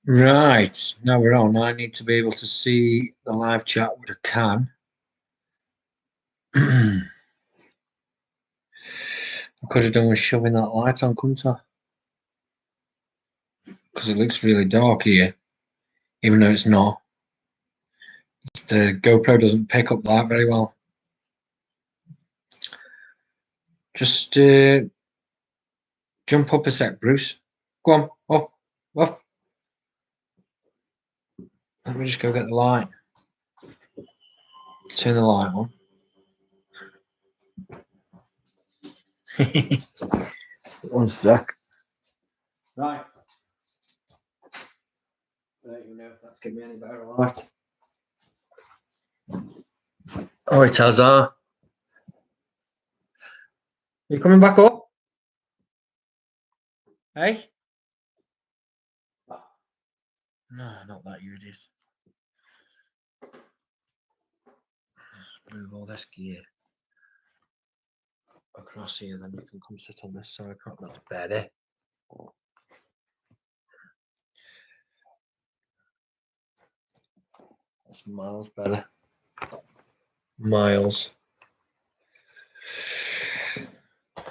Right, now we're on. I need to be able to see the live chat with a can. I could have done with shoving that light on, couldn't I? Because it looks really dark here, even though it's not. The GoPro doesn't pick up that very well. Just jump up a sec, Bruce. Go on, up, up. Let me just go get the light. Turn the light on. One sec. Right. I don't even know if that's giving me any better light. Oh, it has, You coming back up? Hey? No, not that you did. Let's move all this gear across here, then you can come sit on this side. That's better. That's miles better. Miles.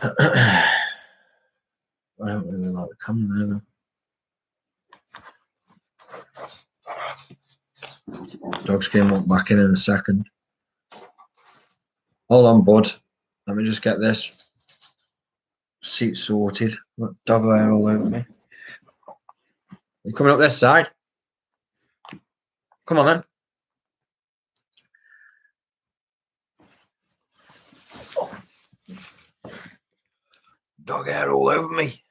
I don't really like the camera though. Dog's going to walk back in a second. Hold on, bud. Let me just get this seat sorted. Got dog hair all over me. You coming up this side? Come on then. Dog hair all over me.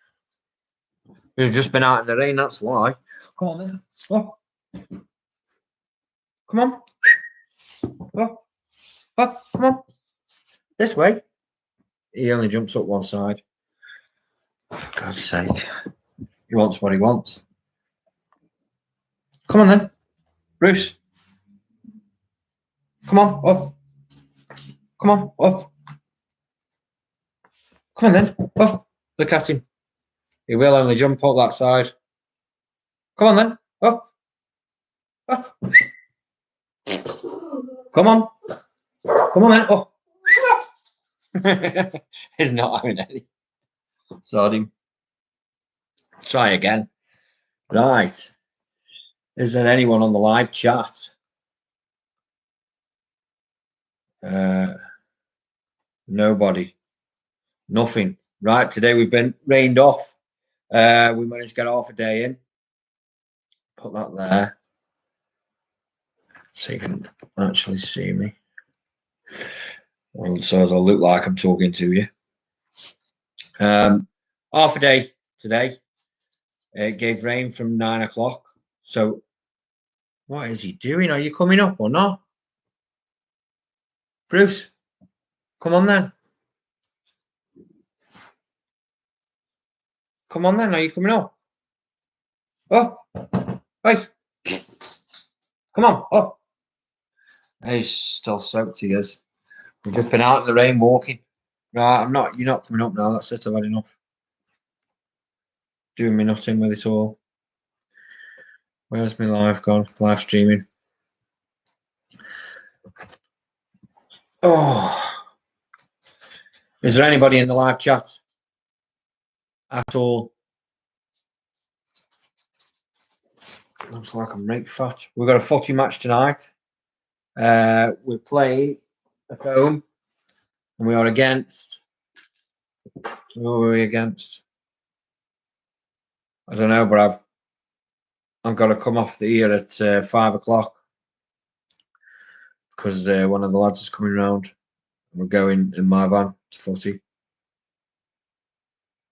You've just been out in the rain, that's why. Come on then. Oh. Come on. Oh. Oh, come on. This way. He only jumps up one side. For God's sake. He wants what he wants. Come on then. Bruce. Come on, up. Come on, up. Come on then. Up. Look at him. He will only jump up that side. Come on then. Up. Up. Come on. Come on then. Up. He's not having any. Sod him. Try again. Right. Is there anyone on the live chat? Nobody. Nothing. Right. Today we've been rained off. We managed to get half a day in. Put that there. So you can actually see me. And so as I look like I'm talking to you. Half a day today. It gave rain from 9 o'clock. So what is he doing? Are you coming up or not? Bruce, come on then. Come on then. Are you coming up? Oh, hey. Come on. Oh. He's still soaked, he is. We've just been out in the rain walking. Right, you're not coming up now. That's it. I've had enough. Doing me nothing with it all. Where's my live gone? Live streaming. Oh. Is there anybody in the live chat at all? Looks like I'm right fat. We've got a footy match tonight. We're playing at home, and we are against. Who are we against? I don't know, but I've got to come off the ear at 5 o'clock because one of the lads is coming round. We're going in my van to footy.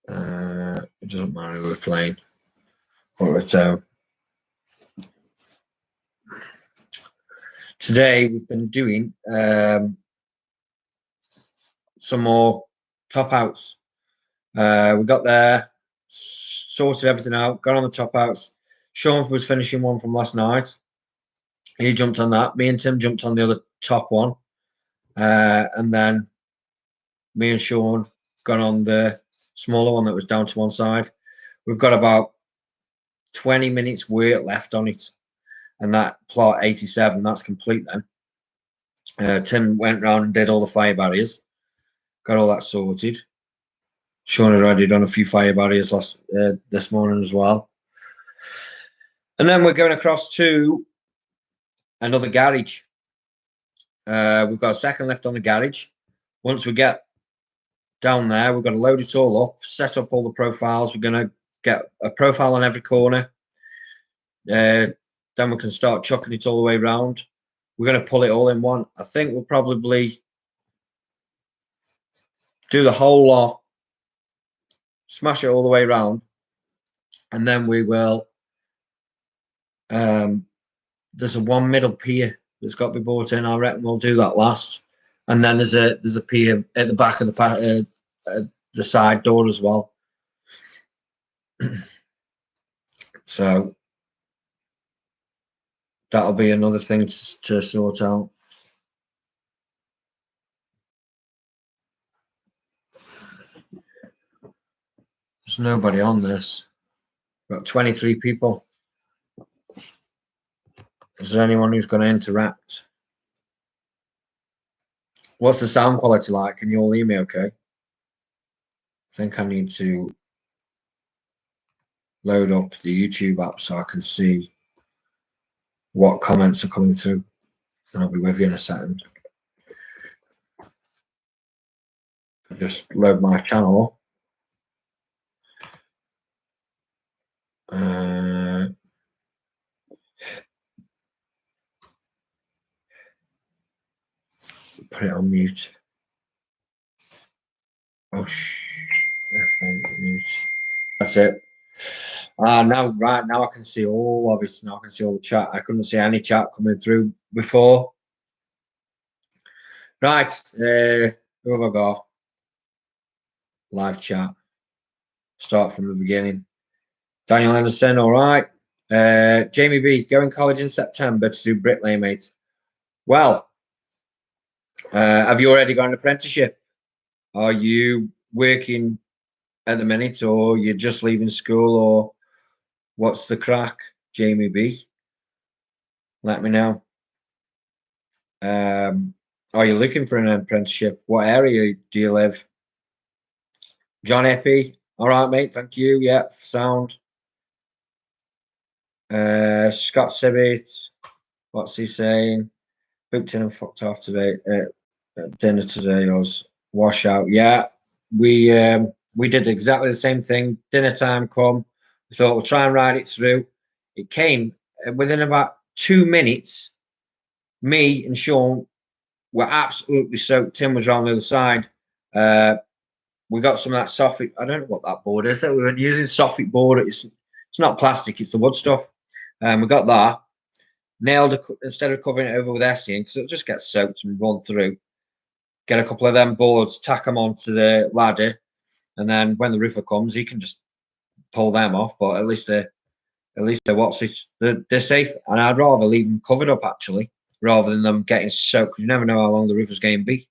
It doesn't matter who we're playing. We're at home. Today we've been doing some more top outs. We got there, sorted everything out, got on the top outs. Sean was finishing one from last night. He jumped on that. Me and Tim jumped on the other top one. And then me and Sean got on the smaller one that was down to one side. We've got about 20 minutes work left on it. And that plot 87, that's complete then. Tim went round and did all the fire barriers. Got all that sorted. Sean had already done a few fire barriers this morning as well. And then we're going across to another garage. We've got a second lift on the garage. Once we get down there, we're going to load it all up, set up all the profiles. We're going to get a profile on every corner. Then we can start chucking it all the way around. We're going to pull it all in one. I think we'll probably do the whole lot, smash it all the way around, and then we will. There's a one middle pier that's got to be brought in. I reckon we'll do that last, and then there's a pier at the back of the side door as well. So that'll be another thing to sort out. There's nobody on this. We've got 23 people. Is there anyone who's going to interact? What's the sound quality like? Can you all hear me okay? I think I need to load up the YouTube app so I can see what comments are coming through. And I'll be with you in a second. Just load my channel. Put it on mute. Oh, mute. That's it. Now I can see all of it. Now I can see all the chat. I couldn't see any chat coming through before. Right, who have I got? Live chat. Start from the beginning. Daniel Anderson, all right. Jamie B, going college in September to do bricklayer, mate. Well, have you already got an apprenticeship? Are you working at the minute, or you're just leaving school, or what's the crack, Jamie B? Let me know. Are you looking for an apprenticeship? What area do you live? John Eppie, all right, mate. Thank you. Yeah, sound. Scott Sibbett, what's he saying? Booked in and fucked off today. Dinner today was washout. Yeah, we did exactly the same thing. Dinner time come. We thought we'll try and ride it through. It came within about 2 minutes. Me and Sean were absolutely soaked. Tim was around the other side. We got some of that Sofit. I don't know what that board is that we were using. Sofit board. It's not plastic. It's the wood stuff. We got that. Nailed it instead of covering it over with Essien because it'll just get soaked and run through. Get a couple of them boards, tack them onto the ladder, and then when the roofer comes, he can just pull them off. But at least they're what's it? They're safe, and I'd rather leave them covered up actually, rather than them getting soaked. Because you never know how long the roofer's game be.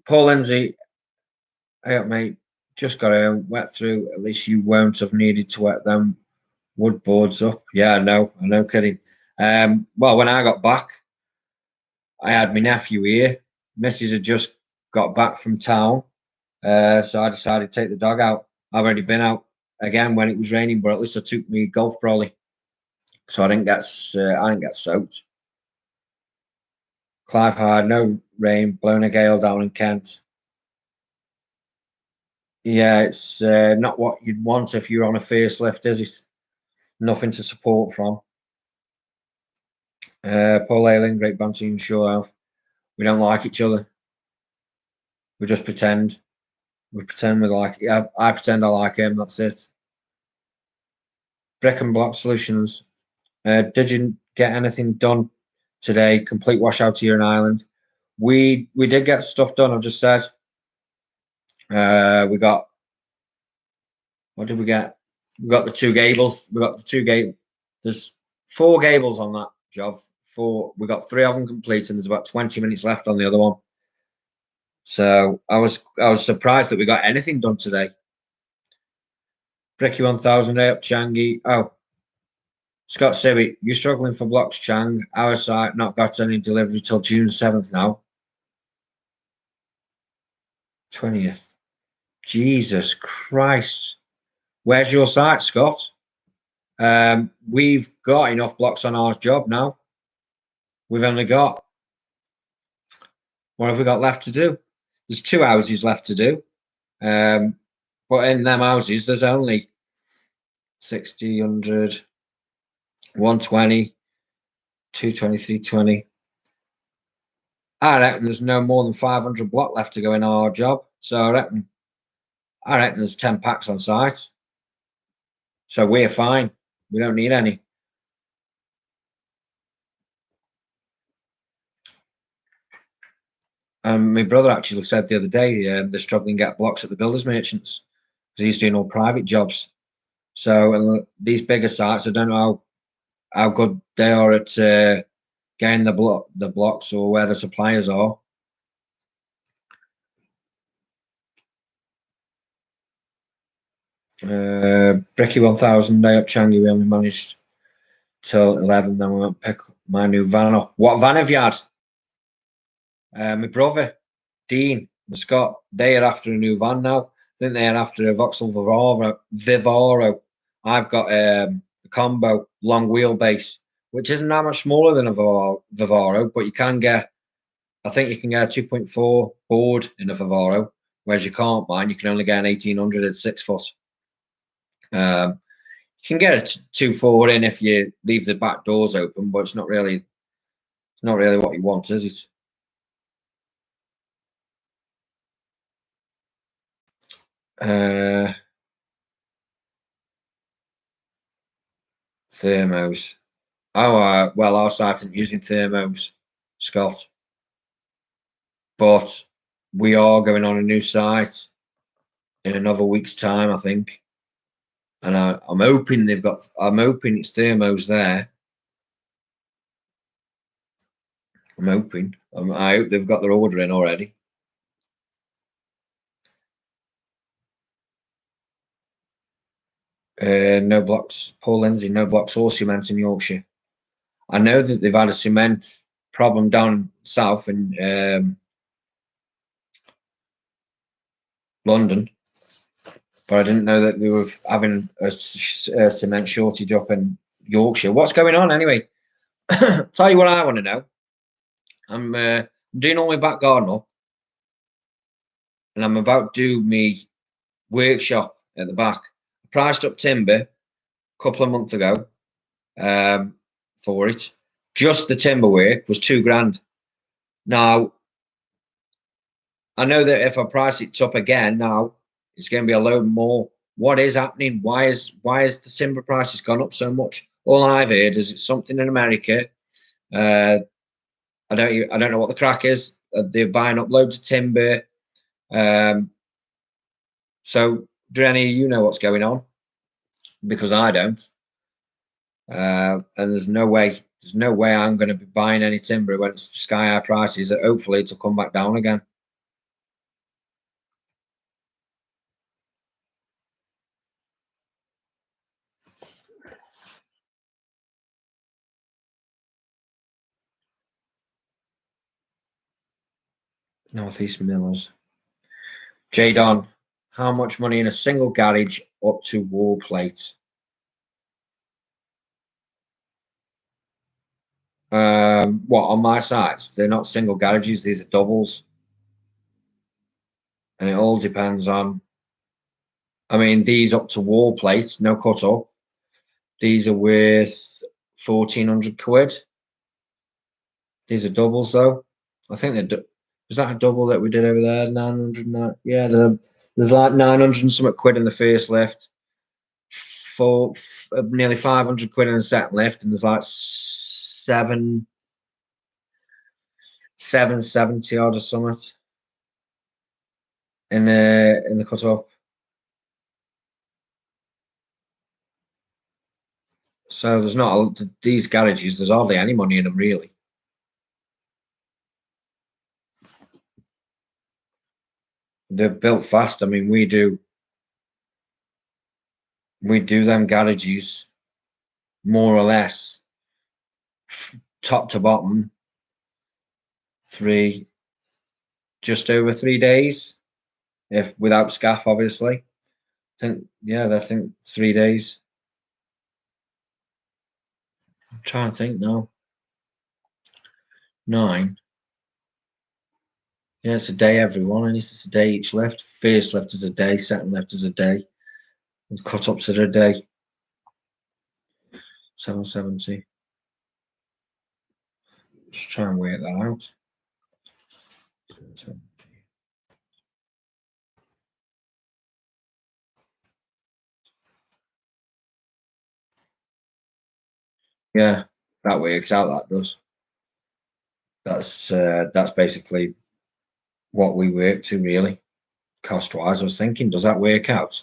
Paul Lindsay, hey up, mate. Just got home, wet through. At least you won't have needed to wet them wood boards up. Yeah, I know, kidding. Well, when I got back, I had my nephew here. Mrs. had just got back from town, so I decided to take the dog out. I've already been out again when it was raining, but at least I took me golf brolly, so I didn't get soaked. Clive Hyde, no rain, blown a gale down in Kent. Yeah, it's not what you'd want if you're on a first lift, is it? Nothing to support from. Paul Ayling, great banter and show off. We don't like each other. We just pretend. We pretend we like. Yeah, I pretend I like him. That's it. Brick and Block Solutions. Did you get anything done today? Complete washout here in Ireland. We did get stuff done. I've just said. We got. What did we get? We got the 2 gables. We got the 2 gables. There's 4 gables on that job. 4. We got 3 of them complete, and there's about 20 minutes left on the other one. So I was surprised that we got anything done today. Bricky 1000, up Changi. Oh, Scott Sibbett, you're struggling for blocks, Chang. Our site not got any delivery till June 7th now. 20th. Jesus Christ. Where's your site, Scott? We've got enough blocks on our job now. We've only got, what have we got left to do? There's 2 houses left to do. But in them houses, there's only 60, 100, 120, 220, 320. I reckon there's no more than 500 block left to go in our job. So I reckon there's 10 packs on site. So we're fine. We don't need any. My brother actually said the other day they're struggling to get blocks at the builders merchants because he's doing all private jobs. So these bigger sites, I don't know how good they are at getting the blocks or where the suppliers are. Bricky 1000, day up Changi, we only managed till 11. Then we went pick my new van up. What van have you had? My brother, Dean, and Scott, they are after a new van now. I think they're after a Vauxhall Vivaro. I've got a combo long wheelbase, which isn't that much smaller than a Vivaro, but you can get, I think you can get a 2.4 board in a Vivaro, whereas you can't, mine. You can only get an 1800 at 6 foot. You can get a 2.4 in if you leave the back doors open, but it's not really what you want, is it? Thermos. Oh, well, our site isn't using thermos, Scott, but we are going on a new site in another week's time, I think. And I'm hoping it's thermos there. I'm hoping. I hope they've got their order in already. No blocks. Paul Lindsay, no blocks or cement in Yorkshire. I know that they've had a cement problem down south in London, but I didn't know that they were having a cement shortage up in Yorkshire. What's going on anyway? Tell you what I want to know. I'm doing all my back garden up, and I'm about to do me workshop at the back. I priced up timber a couple of months ago for it. Just the timber work was $2,000. Now, I know that if I price it up again now, it's going to be a load more. What is happening? Why is the timber prices gone up so much? All I've heard is it's something in America. I don't know what the crack is. They're buying up loads of timber. So do any of you know what's going on? Because I don't. And there's no way I'm going to be buying any timber when it's sky high prices. Hopefully it'll come back down again. Northeast Millers. J Don, how much money in a single garage up to wall plate? What on my sites? They're not single garages, these are doubles. And it all depends on, I mean, these up to wall plate, no cut up. These are worth 1,400 quid. These are doubles though. I think they're, was that a double that we did over there? 900, yeah, there's like 900 and something quid in the first lift. For nearly 500 quid in the second lift, and there's like 770 odd or something in the cut off. So there's not these garages. There's hardly any money in them really. They're built fast. I mean, we do we do them garages more or less top to bottom, just over 3 days, if without scaff, obviously. I think 3 days. I'm trying to think now. 9. Yeah, it's a day everyone, and it's a day each lift. First lift is a day, second lift is a day. And cut ups are a day. 770. Just try and work that out. Yeah, that works out. That does. That's basically what we work to, really, cost wise. I was thinking, does that work out?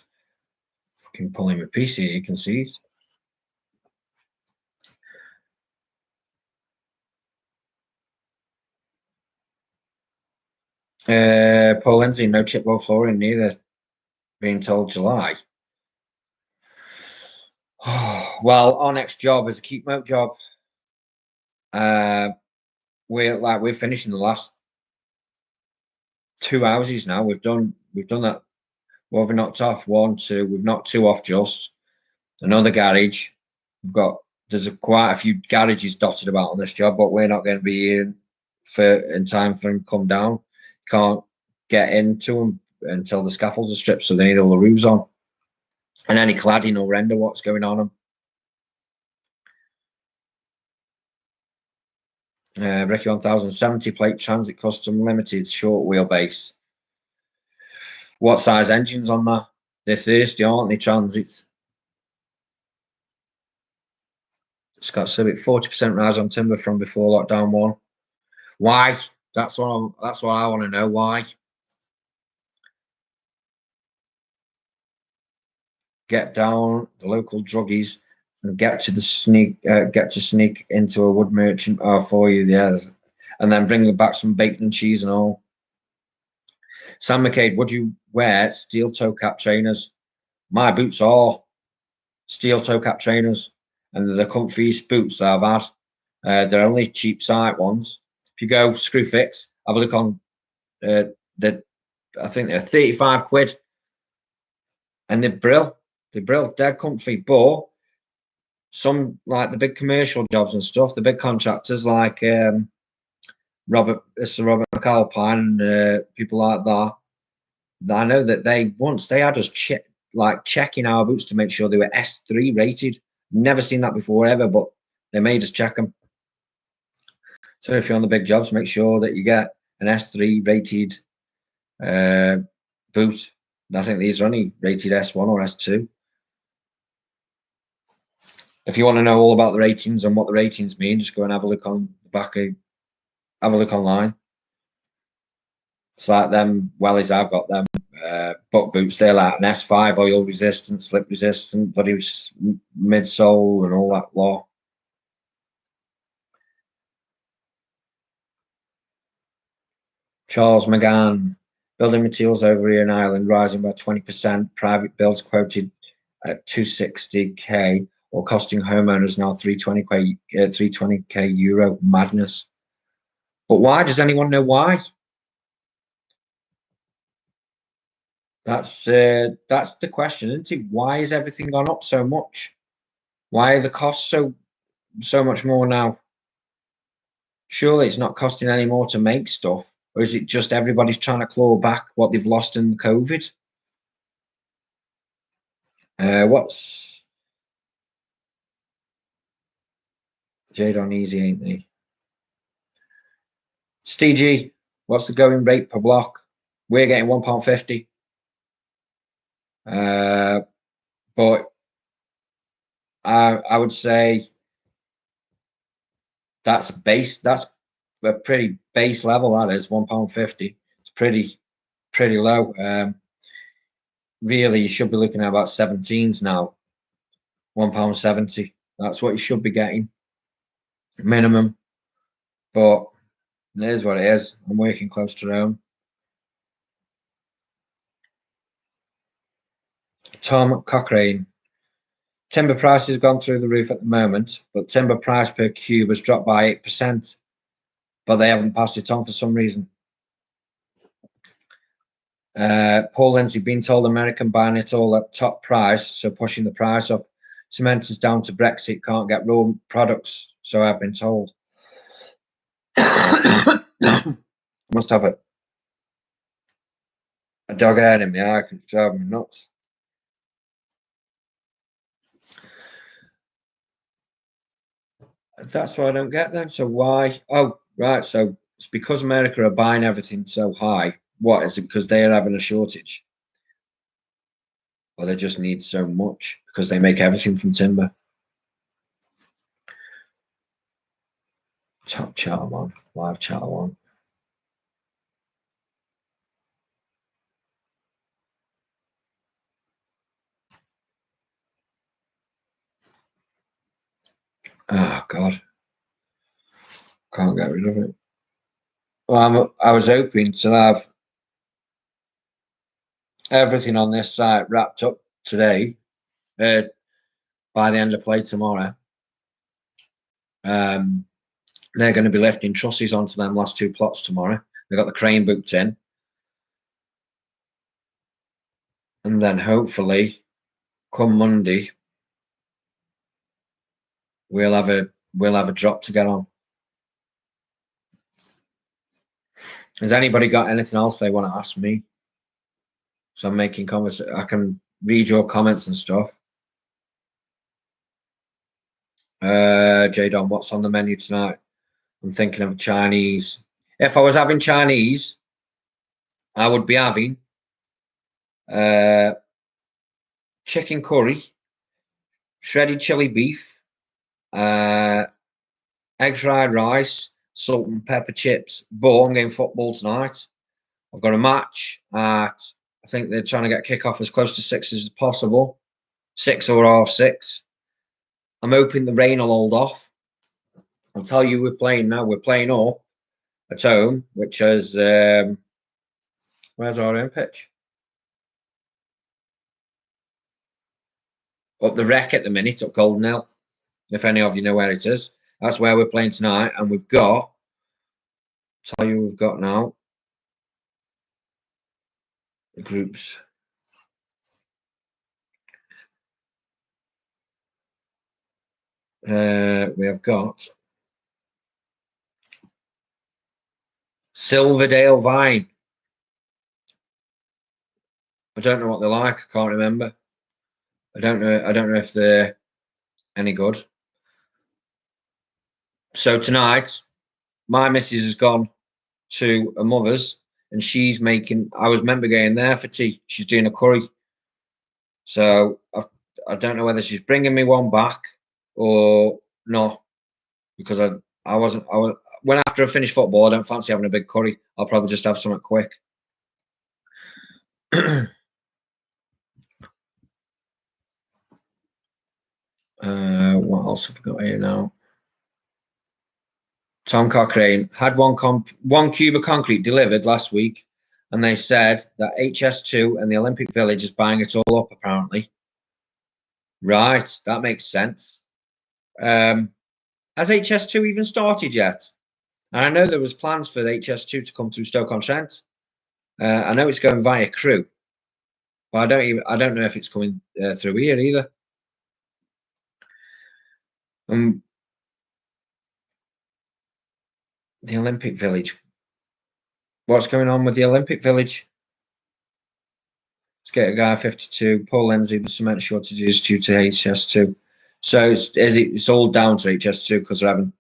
Fucking pulling my piece here, you can see it. Paul Lindsay, no chipboard flooring neither. Being told July. Well, our next job is a keep moat job. We're finishing the last 2 houses now. We've done that. What have we knocked off? 1, 2. We've knocked 2 off. Just another garage. There's quite a few garages dotted about on this job, but we're not going to be in time for them to come down. Can't get into them until the scaffolds are stripped, so they need all the roofs on. And any cladding or render what's going on them. Brecky 1070 plate transit custom limited short wheelbase. What size engines on that? They're thirsty, aren't they? Transits. Scott Civic 40% rise on timber from before lockdown 1. Why? That's what I want to know. Why? Get down the local druggies and get to sneak into a wood merchant for you, yes, and then bring back some bacon and cheese and all. Sam McCabe, would you wear steel toe cap trainers? My boots are steel toe cap trainers, and they're the comfiest boots that I've had. They're only cheap site ones. If you go Screwfix, have a look on. I think they're 35 quid, and they're brill. They're comfy, but some, like the big commercial jobs and stuff, the big contractors like Robert McAlpine and people like that. I know that they had us checking our boots to make sure they were S3 rated. Never seen that before ever, but they made us check them. So if you're on the big jobs, make sure that you get an S3 rated boot. I think these are only rated S1 or S2. If you want to know all about the ratings and what the ratings mean, just go and have a look on the back. Have a look online. It's like them wellies. I've got them buck boots. They're like an S5, oil resistant, slip resistant, bloody midsole and all that lot. Charles McGann, building materials over here in Ireland rising by 20%. Private builds quoted at 260k, or costing homeowners now 320k euro. Madness. But why? Does anyone know why? That's the question, isn't it? Why has everything gone up so much? Why are the costs so much more now? Surely it's not costing any more to make stuff, or is it just everybody's trying to claw back what they've lost in COVID? What's Jade on easy, ain't they? Stg, what's the going rate per block? We're getting £1.50. But I would say that's base. That's a pretty base level. That is £1.50. It's pretty low. Really, you should be looking at about 17s now. £1.70. That's what you should be getting minimum. But it is what it is. I'm working close to home. Tom Cochrane, Timber price has gone through the roof at the moment, but timber price per cube has dropped by 8%, but they haven't passed it on for some reason. Paul Lindsay, being told American buying it all at top price, so pushing the price up. Cement is down to Brexit, can't get raw products, so I've been told. Must have a dog hair in me eye, it's driving me nuts. That's what I don't get then. So why? Oh, right. So it's because America are buying everything so high. What is it? Because they are having a shortage, or they just need so much because they make everything from timber. Top chart one, live chart one. Oh God, can't get rid of it. Well, I was hoping to have everything on this site wrapped up today, by the end of play tomorrow. They're going to be lifting trusses onto them last two plots tomorrow. They've got the crane booked in, and then hopefully, come Monday, we'll have a drop to get on. Has anybody got anything else they want to ask me? So I'm making conversation. I can read your comments and stuff. J-Don, what's on the menu tonight? I'm thinking of Chinese. If I was having Chinese, I would be having chicken curry, shredded chili beef, egg fried rice, salt and pepper chips. But I'm getting football tonight. I've got a match at, I think they're trying to get kickoff as close to 6 as possible. 6 or half 6. I'm hoping the rain will hold off. I'll tell you, we're playing now. We're playing up at home, which is where's our own pitch? Up the Wreck at the minute, up Golden Hill. If any of you know where it is, that's where we're playing tonight. And we've got, tell you, we've got now the groups. We have got Silverdale Vine. I don't know what they're like. I can't remember. I don't know if they're any good. So tonight, my missus has gone to a mother's and she's making. I was meant to be going there for tea. She's doing a curry. So I don't know whether she's bringing me one back or not, because I wasn't. When after I finish football, I don't fancy having a big curry. I'll probably just have something quick. What else have we got here now? Tom Cochrane had one cube of concrete delivered last week, and they said that HS2 and the Olympic Village is buying it all up, apparently. Right, that makes sense. Has HS2 even started yet? And I know there was plans for the HS2 to come through Stoke-on-Trent. I know it's going via Crewe, but I don't know if it's coming through here either. The Olympic Village. What's going on with the Olympic Village? Let's get a guy 52. Paul Lindsay, the cement shortages due to HS2. So it's all down to HS2 because they're having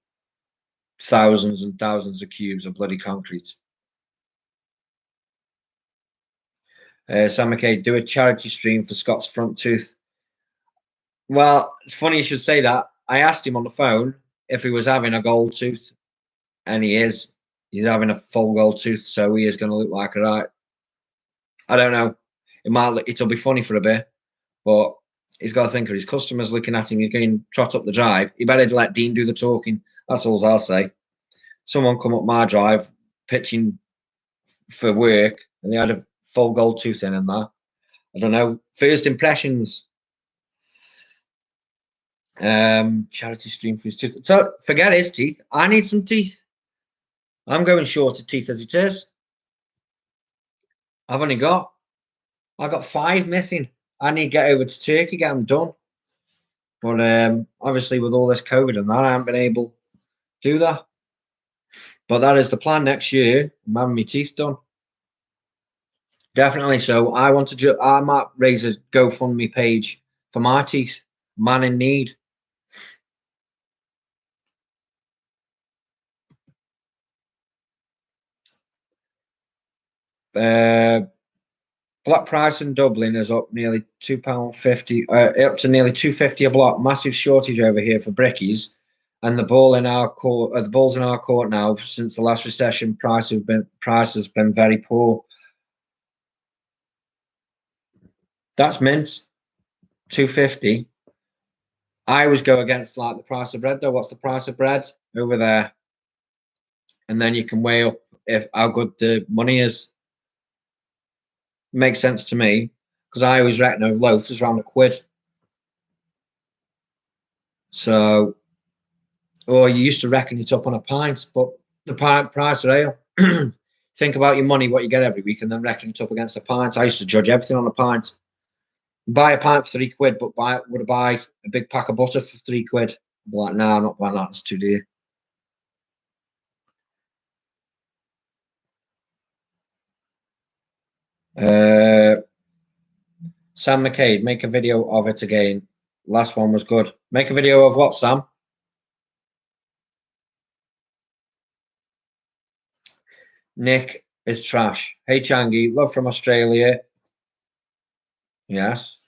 thousands and thousands of cubes of bloody concrete. Sam McKay, do a charity stream for Scott's front tooth. Well, it's funny you should say that. I asked him on the phone if he was having a gold tooth, and he is. He's having a full gold tooth, so he is going to look like a right. I don't know. It'll be funny for a bit, but he's got to think of his customers looking at him. He's going trot up the drive. He better let Dean do the talking. That's all I'll say. Someone come up my drive pitching for work, and they had a full gold tooth in and that. I don't know. First impressions. Charity stream for his teeth. So forget his teeth. I need some teeth. I'm going short of teeth as it is. I've got 5 missing. I need to get over to Turkey, get them done. But obviously with all this COVID and that, I haven't been able to do that. But that is the plan next year. I'm having my teeth done. Definitely. So I want to. I might raise a GoFundMe page for my teeth. Man in need. Block price in Dublin is up nearly £2.50, up to nearly £2.50 a block. Massive shortage over here for brickies, and the ball in our court. The ball's in our court now. Since the last recession, price has been very poor. That's mint, £2.50. I always go against like the price of bread though. What's the price of bread over there? And then you can weigh up if how good the money is. Makes sense to me because I always reckon a loaf is around £1. So, or you used to reckon it up on a pint, but the price of ale. Think about your money, what you get every week, and then reckon it up against a pint. I used to judge everything on a pint. Buy a pint for £3, but would I buy a big pack of butter for £3? I'd be like, no, I'm not buying that. It's too dear. Sam McCabe, make a video of it again. Last one was good. Make a video of what, Sam? Nick is trash. Hey, Changi, love from Australia. Yes.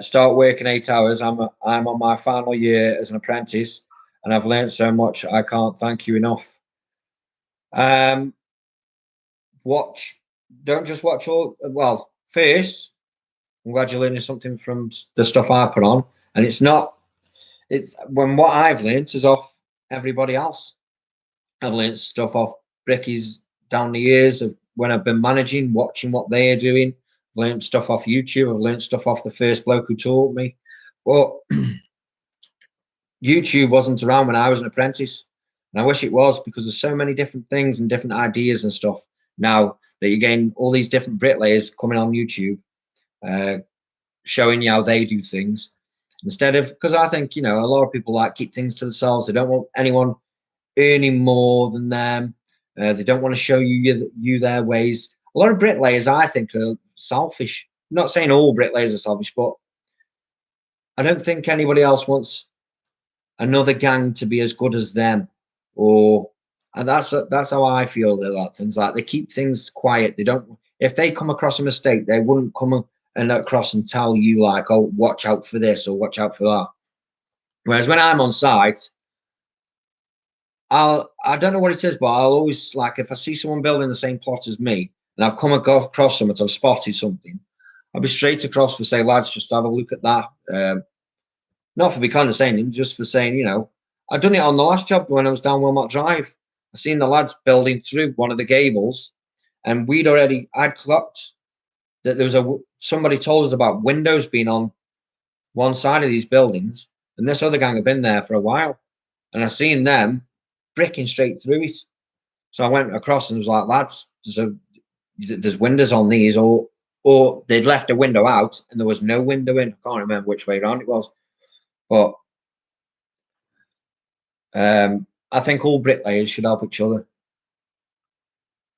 Start working 8 hours. I'm on my final year as an apprentice, and I've learned so much. I can't thank you enough. Watch. Don't just watch all. Well, first, I'm glad you're learning something from the stuff I put on, and it's not. It's when what I've learned is off everybody else. I've learned stuff off brickies down the years of when I've been managing, watching what they are doing. I've learned stuff off YouTube. I've learned stuff off the first bloke who taught me. Well, YouTube wasn't around when I was an apprentice, and I wish it was because there's so many different things and different ideas and stuff now that you're getting all these different bricklayers coming on YouTube, showing you how they do things instead of because I think a lot of people like keep things to themselves. They don't want anyone earning more than them. They don't want to show you their ways. A lot of bricklayers, I think, are selfish. I'm not saying all bricklayers are selfish, but I don't think anybody else wants another gang to be as good as them. And that's how I feel about things. Like they keep things quiet. They don't. If they come across a mistake, they wouldn't come across and tell you like, "Oh, watch out for this" or "Watch out for that." Whereas when I'm on site, I don't know what it is, but I'll always like if I see someone building the same plot as me and I've come across something, I've spotted something, I'll be straight across for say, lads, just have a look at that. Not for be condescending, just for saying, I've done it on the last job when I was down Wilmot Drive. I seen the lads building through one of the gables, and I'd clocked that there was somebody told us about windows being on one side of these buildings, and this other gang had been there for a while, and I seen them bricking straight through it. So I went across and was like, lads, there's windows on these, or they'd left a window out and there was no window in. I can't remember which way around it was, but I think all bricklayers should help each other.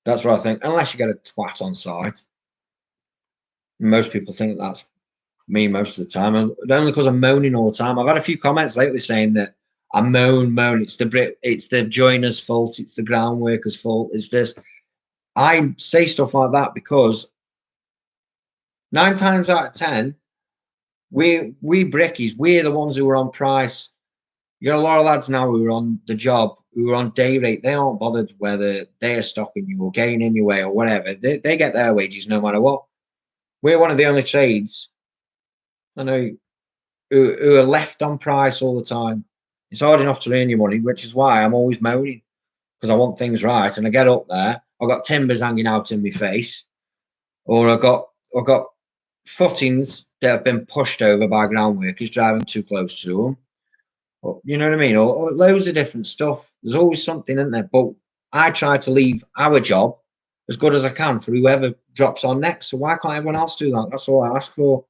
That's what I think, unless you get a twat on site. Most people think that's me most of the time, and only because I'm moaning all the time. I've had a few comments lately saying that I moan. It's the joiner's fault. It's the ground worker's fault. It's this. I say stuff like that because 9 times out of 10, we brickies, we're the ones who are on price. You got a lot of lads now who are on the job, who are on day rate. They aren't bothered whether they're stopping you or getting in your way or whatever. They get their wages no matter what. We're one of the only trades I know who are left on price all the time. It's hard enough to earn your money, which is why I'm always moaning because I want things right. And I get up there, I've got timbers hanging out in my face, or I've got footings that have been pushed over by ground workers driving too close to them, or, you know what I mean? Or loads of different stuff. There's always something, isn't there? But I try to leave our job as good as I can for whoever drops on next. So why can't everyone else do that? That's all I ask for.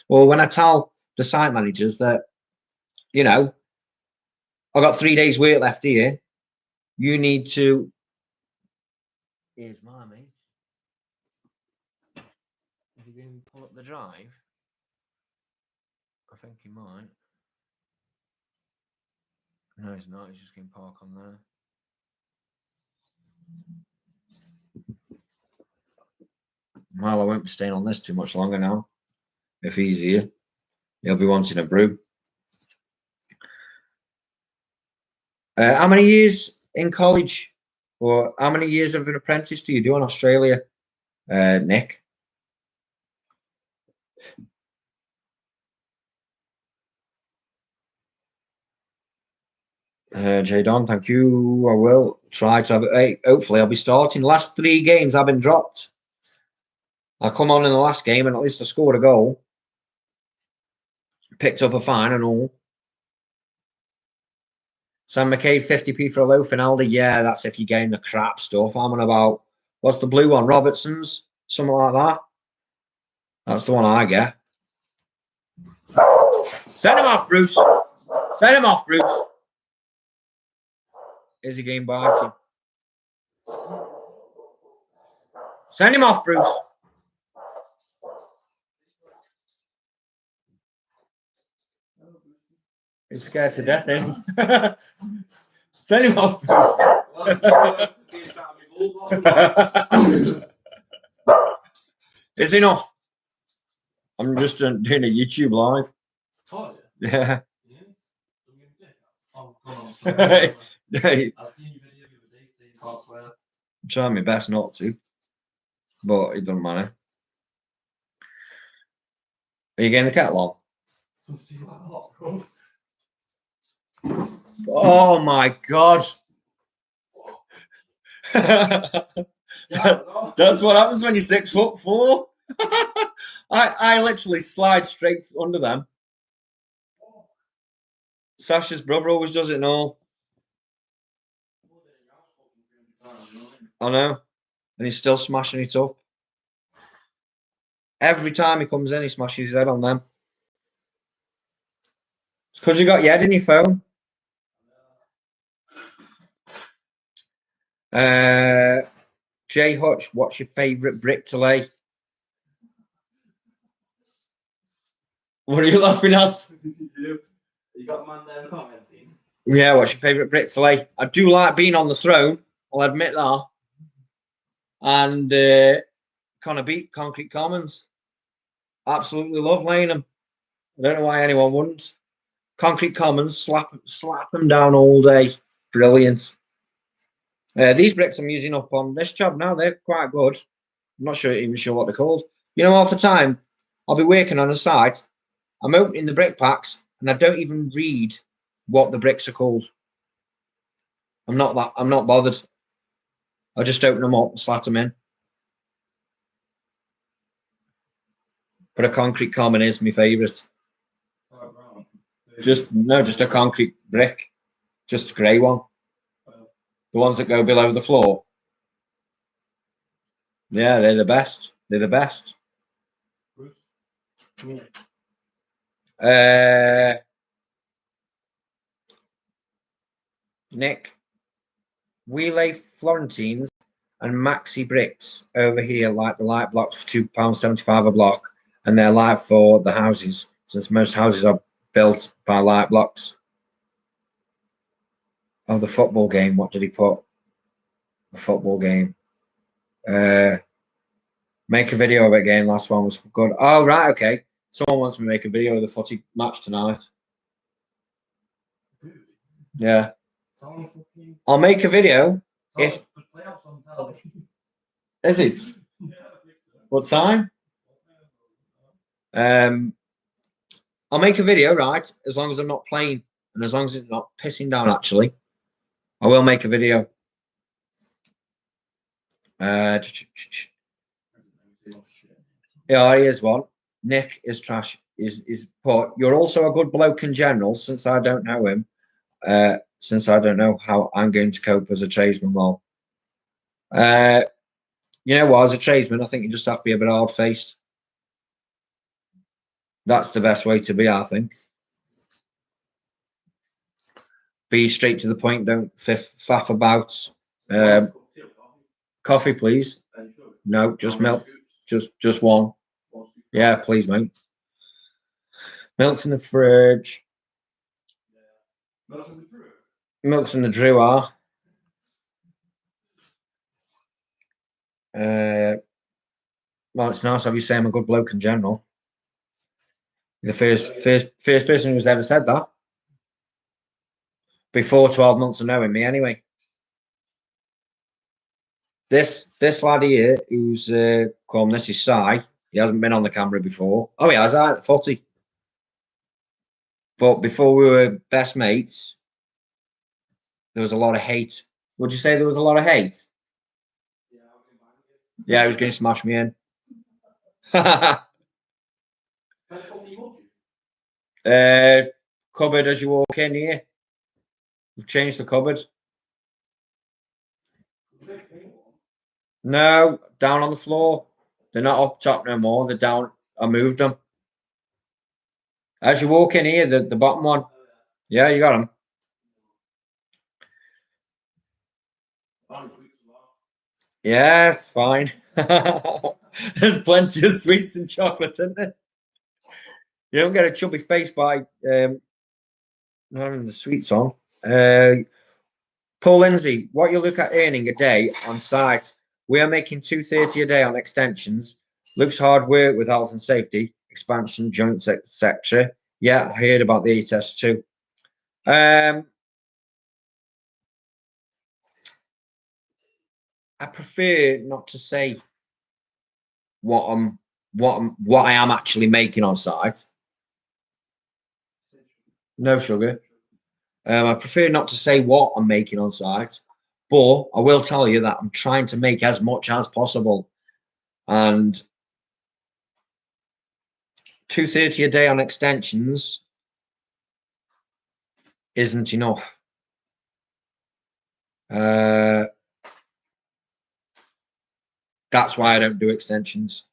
Or when I tell the site managers that, you know, I've got 3 days work left here, you need to. Here's my mate. Is he going to pull up the drive? I think he might. No, he's not. He's just going to park on there. Well, I won't be staying on this too much longer now. If he's here, he'll be wanting a brew. How many years in college, or how many years of an apprentice do you do in Australia, Nick? Jadon, thank you. I will try to have it. Hey, hopefully, I'll be starting. Last 3 games, I've been dropped. I come on in the last game, and at least I scored a goal. Picked up a fine and all. Sam McCabe, 50p for a loaf in Aldi. Yeah, that's if you're getting the crap stuff. I'm on about, what's the blue one? Robertson's? Something like that. That's the one I get. Send him off, Bruce. Send him off, Bruce. Is he game biting? Send him off, Bruce. He's scared to death, isn't he? Send him off, Bruce. It's enough. I'm just doing a YouTube live. Oh, Yeah. I've Hey, seen your video the other day saying can't swear. I'm trying my best not to, but it doesn't matter. Are you getting the kettle on? Oh my god. That's what happens when you're 6'4". I literally slide straight under them. Sasha's brother always does it and all. I know. And he's still smashing it up. Every time he comes in, he smashes his head on them. It's because you got your head in your phone. Jay Hutch, what's your favourite brick to lay? What are you laughing at? You got man there commenting. Yeah, what's your favourite brick to lay? I do like being on the throne, I'll admit that. And Connor Beat, Concrete Commons. Absolutely love laying them. I don't know why anyone wouldn't. Concrete Commons, slap them down all day. Brilliant. These bricks I'm using up on this job now, they're quite good. I'm not even sure what they're called. You know, half the time, I'll be working on a site, I'm opening the brick packs, and I don't even read what the bricks are called. I'm not bothered. I just open them up and slat them in. But a concrete common is my favourite. Just a concrete brick. Just a grey one. The ones that go below the floor. Yeah, they're the best. They're the best. Nick, we lay Florentines and maxi bricks over here, like the light blocks for £2.75 a block, and they're light for the houses, since most houses are built by light blocks. Oh, the football game. What did he put? The football game. Make a video of it again. Last one was good. Oh, right. Okay. Someone wants me to make a video of the footy match tonight. Yeah. I'll make a video. If is it? What time? I'll make a video, right? As long as I'm not playing and as long as it's not pissing down, actually. I will make a video. Yeah, here's one. Nick is trash. Is put. You're also a good bloke in general, since I don't know him. since I don't know how I'm going to cope as a tradesman. Well, you know what? As a tradesman, I think you just have to be a bit hard faced. That's the best way to be, I think. Be straight to the point. Don't faff about. Coffee, please. No, just milk. Just one. Yeah, please, mate. Milk's in the fridge. Milk's in the drawer. Well, it's nice of you saying I'm a good bloke in general. You're the first person who's ever said that. Before 12 months of knowing me, anyway. This lad here, who's come, this is Si. He hasn't been on the camera before. Oh, he has, at 40. But before we were best mates, there was a lot of hate. Would you say there was a lot of hate? Yeah, he was going to smash me in. Cupboard as you walk in here. We've changed the cupboard. No, down on the floor. They're not up top no more. They're down. I moved them. As you walk in here, the bottom one. Yeah, you got them. Yeah, fine. There's plenty of sweets and chocolate, isn't there? You don't get a chubby face by not having the sweets on. Paul Lindsay, what you look at earning a day on site? We are making 230 a day on extensions. Looks hard work with health and safety, expansion, joints, etc. Yeah, I heard about the test too. I prefer not to say what I am actually making on site. No sugar. I prefer not to say what I'm making on site, but I will tell you that I'm trying to make as much as possible. And 230 a day on extensions isn't enough. That's why I don't do extensions.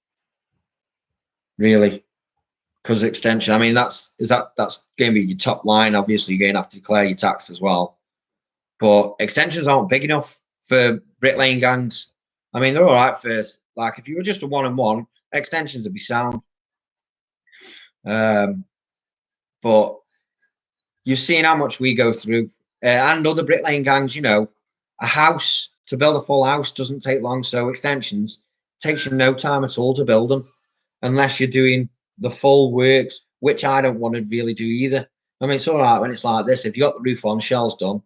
Really. Because extension, I mean, that's going to be your top line. Obviously, you're going to have to declare your tax as well. But extensions aren't big enough for bricklaying gangs. I mean, they're all right first. Like, if you were just a 1-on-1, extensions would be sound. But you've seen how much we go through. And other bricklaying gangs, you know, a house, to build a full house doesn't take long. So extensions takes you no time at all to build them, unless you're doing the full works, which I don't want to really do either. I mean, it's all right when it's like this. If you got the roof on, shells done,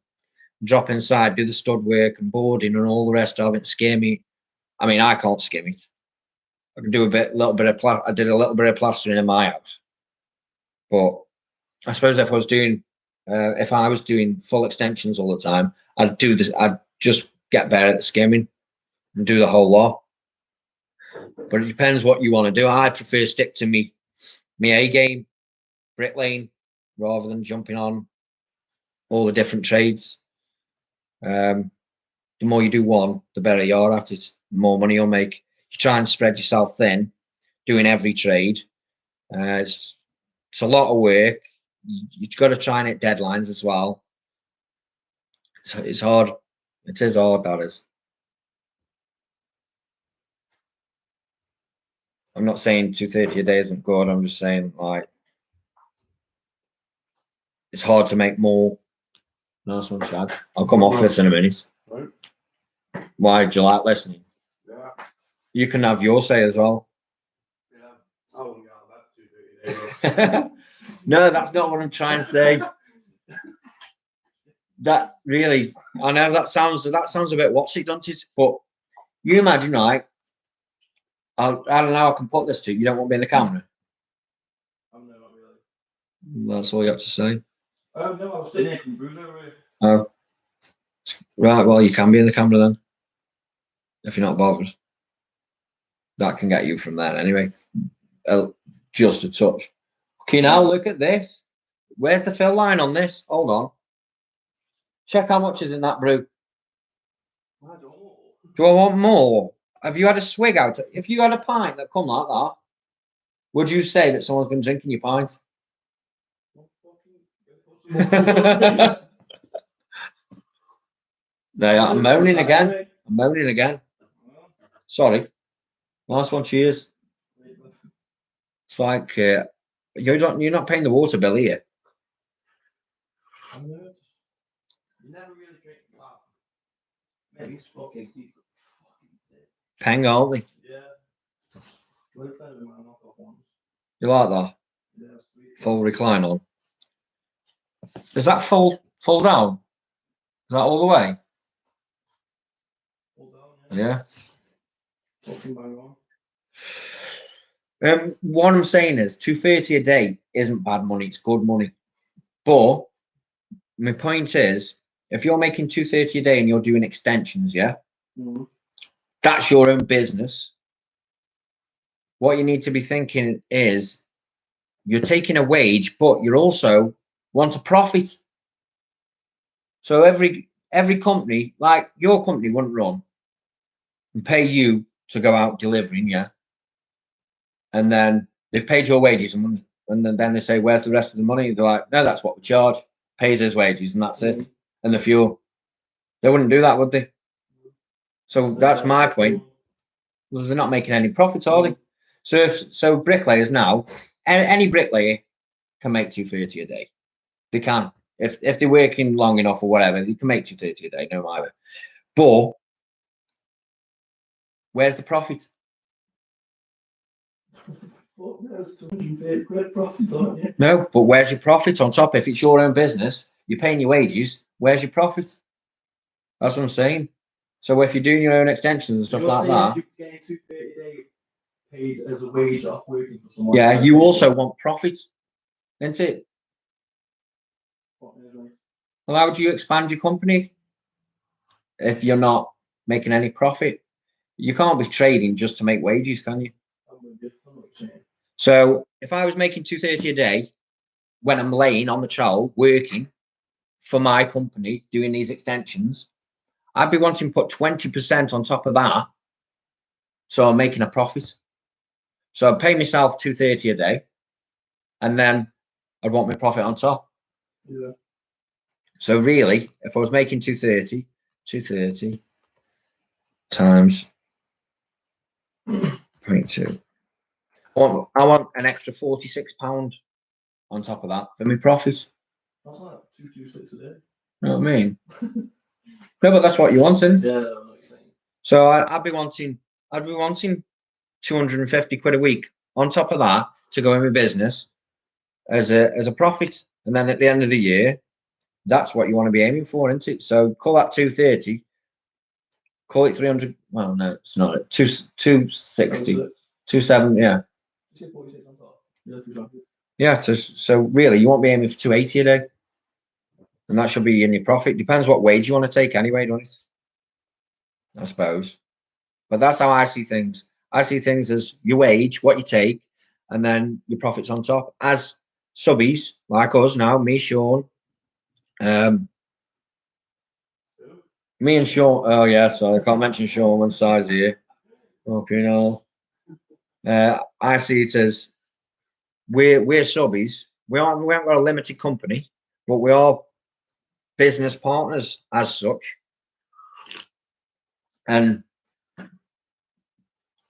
drop inside, do the stud work and boarding and all the rest of it, skim it. I mean, I can't skim it. I can do I did a little bit of plastering in my house. But I suppose if I was doing full extensions all the time, I'd do this. I'd just get better at the skimming and do the whole lot. But it depends what you want to do. I prefer stick to me A game, bricklaying, rather than jumping on all the different trades. The more you do one, the better you are at it. The more money you'll make. You try and spread yourself thin, doing every trade. It's a lot of work. You've got to try and hit deadlines as well. So it's hard. It is hard, that is. I'm not saying 230 a day isn't good. I'm just saying, like, it's hard to make more. Nice one, Shag. I'll come off this in a minute. Right. Why do you like listening? Yeah. You can have your say as well. Yeah. I wouldn't get out of bed for 230 a day. No, that's not what I'm trying to say. That really, I know that sounds a bit what's it done to, but you imagine, right? I don't know how I can put this to you. You don't want me in the camera? No, not really. That's all you have to say. No, I was sitting here from Bruce over here. Oh, right. Well, you can be in the camera then, if you're not bothered. That can get you from there anyway. Just a touch. Okay, now look at this. Where's the fill line on this? Hold on. Check how much is in that brew. I don't know. Do I want more? Have you had a swig out? If you had a pint that come like that, would you say that someone's been drinking your pint? There, I'm moaning again. I'm moaning again. Sorry. Last one. Cheers. It's like you're not paying the water bill here. You never really drink that. Maybe smoking seats are fucking sick. Peng, aren't they? Yeah. We're friends with my knockoff ones. You like that? Yeah, sweet. Full recline on. Is that full down? Is that all the way? Hold down, yeah. Yeah. Fucking bang on. What I'm saying is 230 a day isn't bad money, it's good money. But my point is, if you're making 230 a day and you're doing extensions, yeah, that's your own business. What you need to be thinking is you're taking a wage, but you also want a profit. So every company, like your company, wouldn't run and pay you to go out delivering, yeah. And then they've paid your wages, and then they say, "Where's the rest of the money?" They're like, "No, that's what we charge. Pays his wages, and that's it, and the fuel." They wouldn't do that, would they? So that's my point. Well, they're not making any profits, are they? So bricklayers now, any bricklayer can make 230 a day. They can if they're working long enough or whatever. They can make 230 a day, no matter. But where's the profit? Fuck, there's 230 quid profit on it. No, but where's your profit on top? If it's your own business, you're paying your wages. Where's your profit? That's what I'm saying. So if you're doing your own extensions and stuff like that, you're getting 230 a day paid as a wage off working for someone. yeah, you also want profit, isn't it? Well, how would you expand your company if you're not making any profit? You can't be trading just to make wages, can you? So if I was making 230 a day when I'm laying on the trowel working for my company doing these extensions, I'd be wanting to put 20% on top of that. So I'm making a profit. So I'd pay myself 230 a day, and then I'd want my profit on top. Yeah. So really, if I was making 230 times 0.2, I want an extra £46 on top of that for my profit. That's like 226 a day. You know what I mean? No, but that's what you want, isn't it? Yeah, I know what you're saying. So I'd be wanting 250 quid a week on top of that to go in my business as a profit. And then at the end of the year, that's what you want to be aiming for, isn't it? So call that 230, call it 300. Well, no, it's not. 260, 270, yeah. Yeah, so really, you won't be aiming for 280 a day. And that should be in your profit. Depends what wage you want to take anyway, doesn't it? I suppose. But that's how I see things. I see things as your wage, what you take, and then your profits on top. As subbies, like us now, me, Sean, me and Sean. Oh yeah, sorry, I can't mention Sean one size here. Okay, no. I see it as we're subbies. We haven't got a limited company, but we are business partners as such. And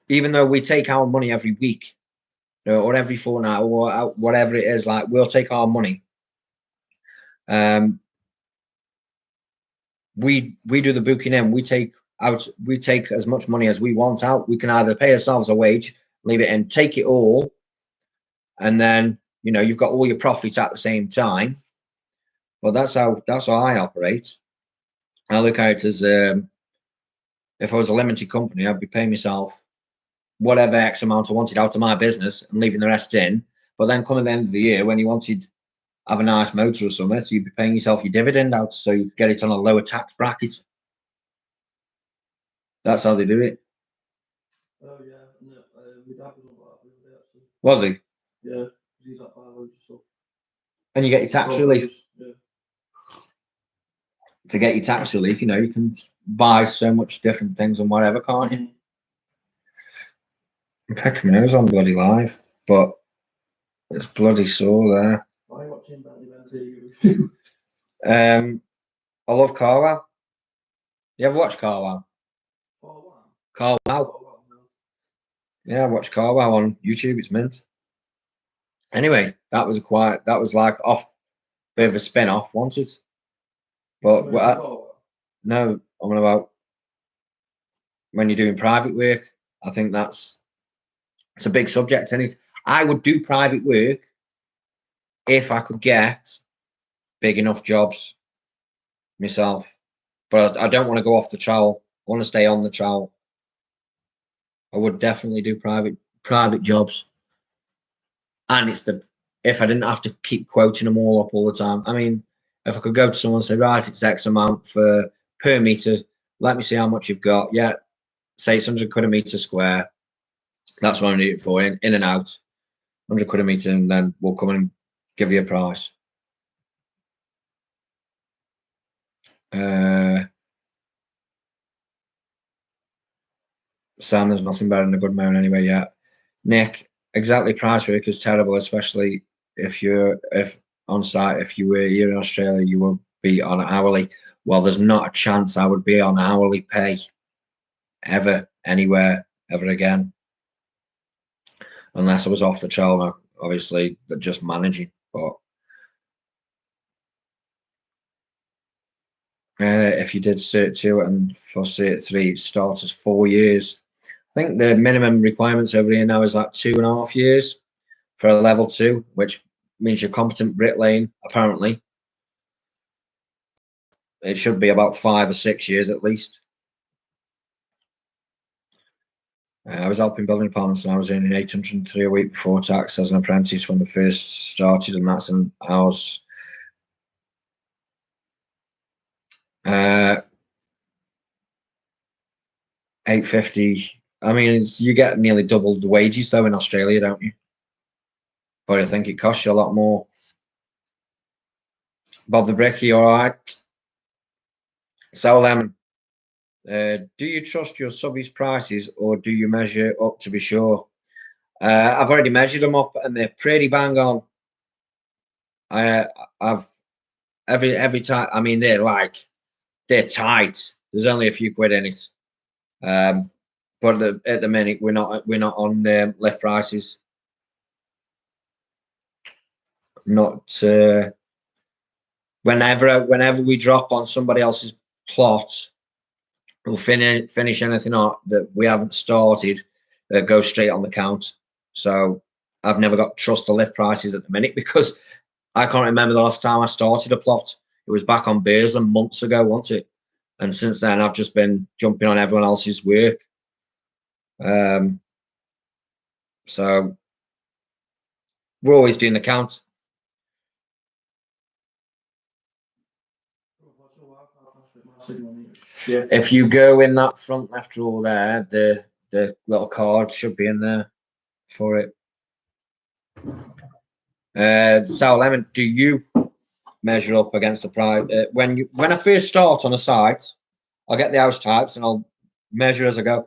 even though we take our money every week, or every fortnight, or whatever it is, like we'll take our money. We do the booking in. We take as much money as we want out. We can either pay ourselves a wage, leave it in, take it all, and then you've got all your profits at the same time. Well, that's how I operate. I look at it as if I was a limited company, I'd be paying myself whatever X amount I wanted out of my business and leaving the rest in. But then coming the end of the year, when you wanted to have a nice motor or something, so you'd be paying yourself your dividend out so you could get it on a lower tax bracket. That's how they do it. Oh yeah, no, my dad was on that the other day actually. Was he? Yeah, he's at 500 stuff. And you get your tax relief. Yeah. to get your tax relief, you know, you can buy so much different things and whatever, can't you? I'm picking my nose on bloody live, but it's bloody sore there. Why are you watching Belly TV? I love Carwow. You ever watch Carwow? Carwow. Yeah, I watch Carwow on YouTube. It's mint. Anyway, that was like off, bit of a spin off, wasn't it? But no, I'm on about when you're doing private work. I think it's a big subject, and I would do private work if I could get big enough jobs myself. But I don't want to go off the trowel. I want to stay on the trowel. I would definitely do private jobs. And if I didn't have to keep quoting them all up all the time. I mean, if I could go to someone and say, right, it's X amount per meter, let me see how much you've got. Yeah, say it's 100 quid a meter square. That's what I need it for, in and out. 100 quid a meter, and then we'll come and give you a price. Sam, there's nothing better than a good moan anyway. Yeah, Nick, exactly. Price work is terrible, especially if on site. If you were here in Australia, you would be on hourly. Well, there's not a chance I would be on hourly pay ever, anywhere, ever again, unless I was off the trailer, obviously, but just managing. But if you did Cert 2 and for Cert 3, it starts as 4 years. I think the minimum requirements over here now is like 2.5 years for a level 2, which means you're competent bricklaying, apparently. It should be about 5 or 6 years at least. I was helping building apartments and I was earning 803 a week before tax as an apprentice when I first started, and that's an hour's 850. I mean, you get nearly double the wages though in Australia, don't you? But I think it costs you a lot more. Bob the Bricky, all right. So do you trust your subbies prices or do you measure up to be sure? I've already measured them up and they're pretty bang on. I've every time. I mean, they're tight. There's only a few quid in it. But at the minute we're not on lift prices. Not whenever we drop on somebody else's plot, we'll finish anything up that we haven't started that goes straight on the count. So I've never got trust the lift prices at the minute because I can't remember the last time I started a plot. It was back on Burslem months ago, wasn't it? And since then, I've just been jumping on everyone else's work. So we're always doing the count. If you go in that front left row there, the little card should be in there for it. Sour Lemon, do you measure up against the price? When I first start on a site, I'll get the house types and I'll measure as I go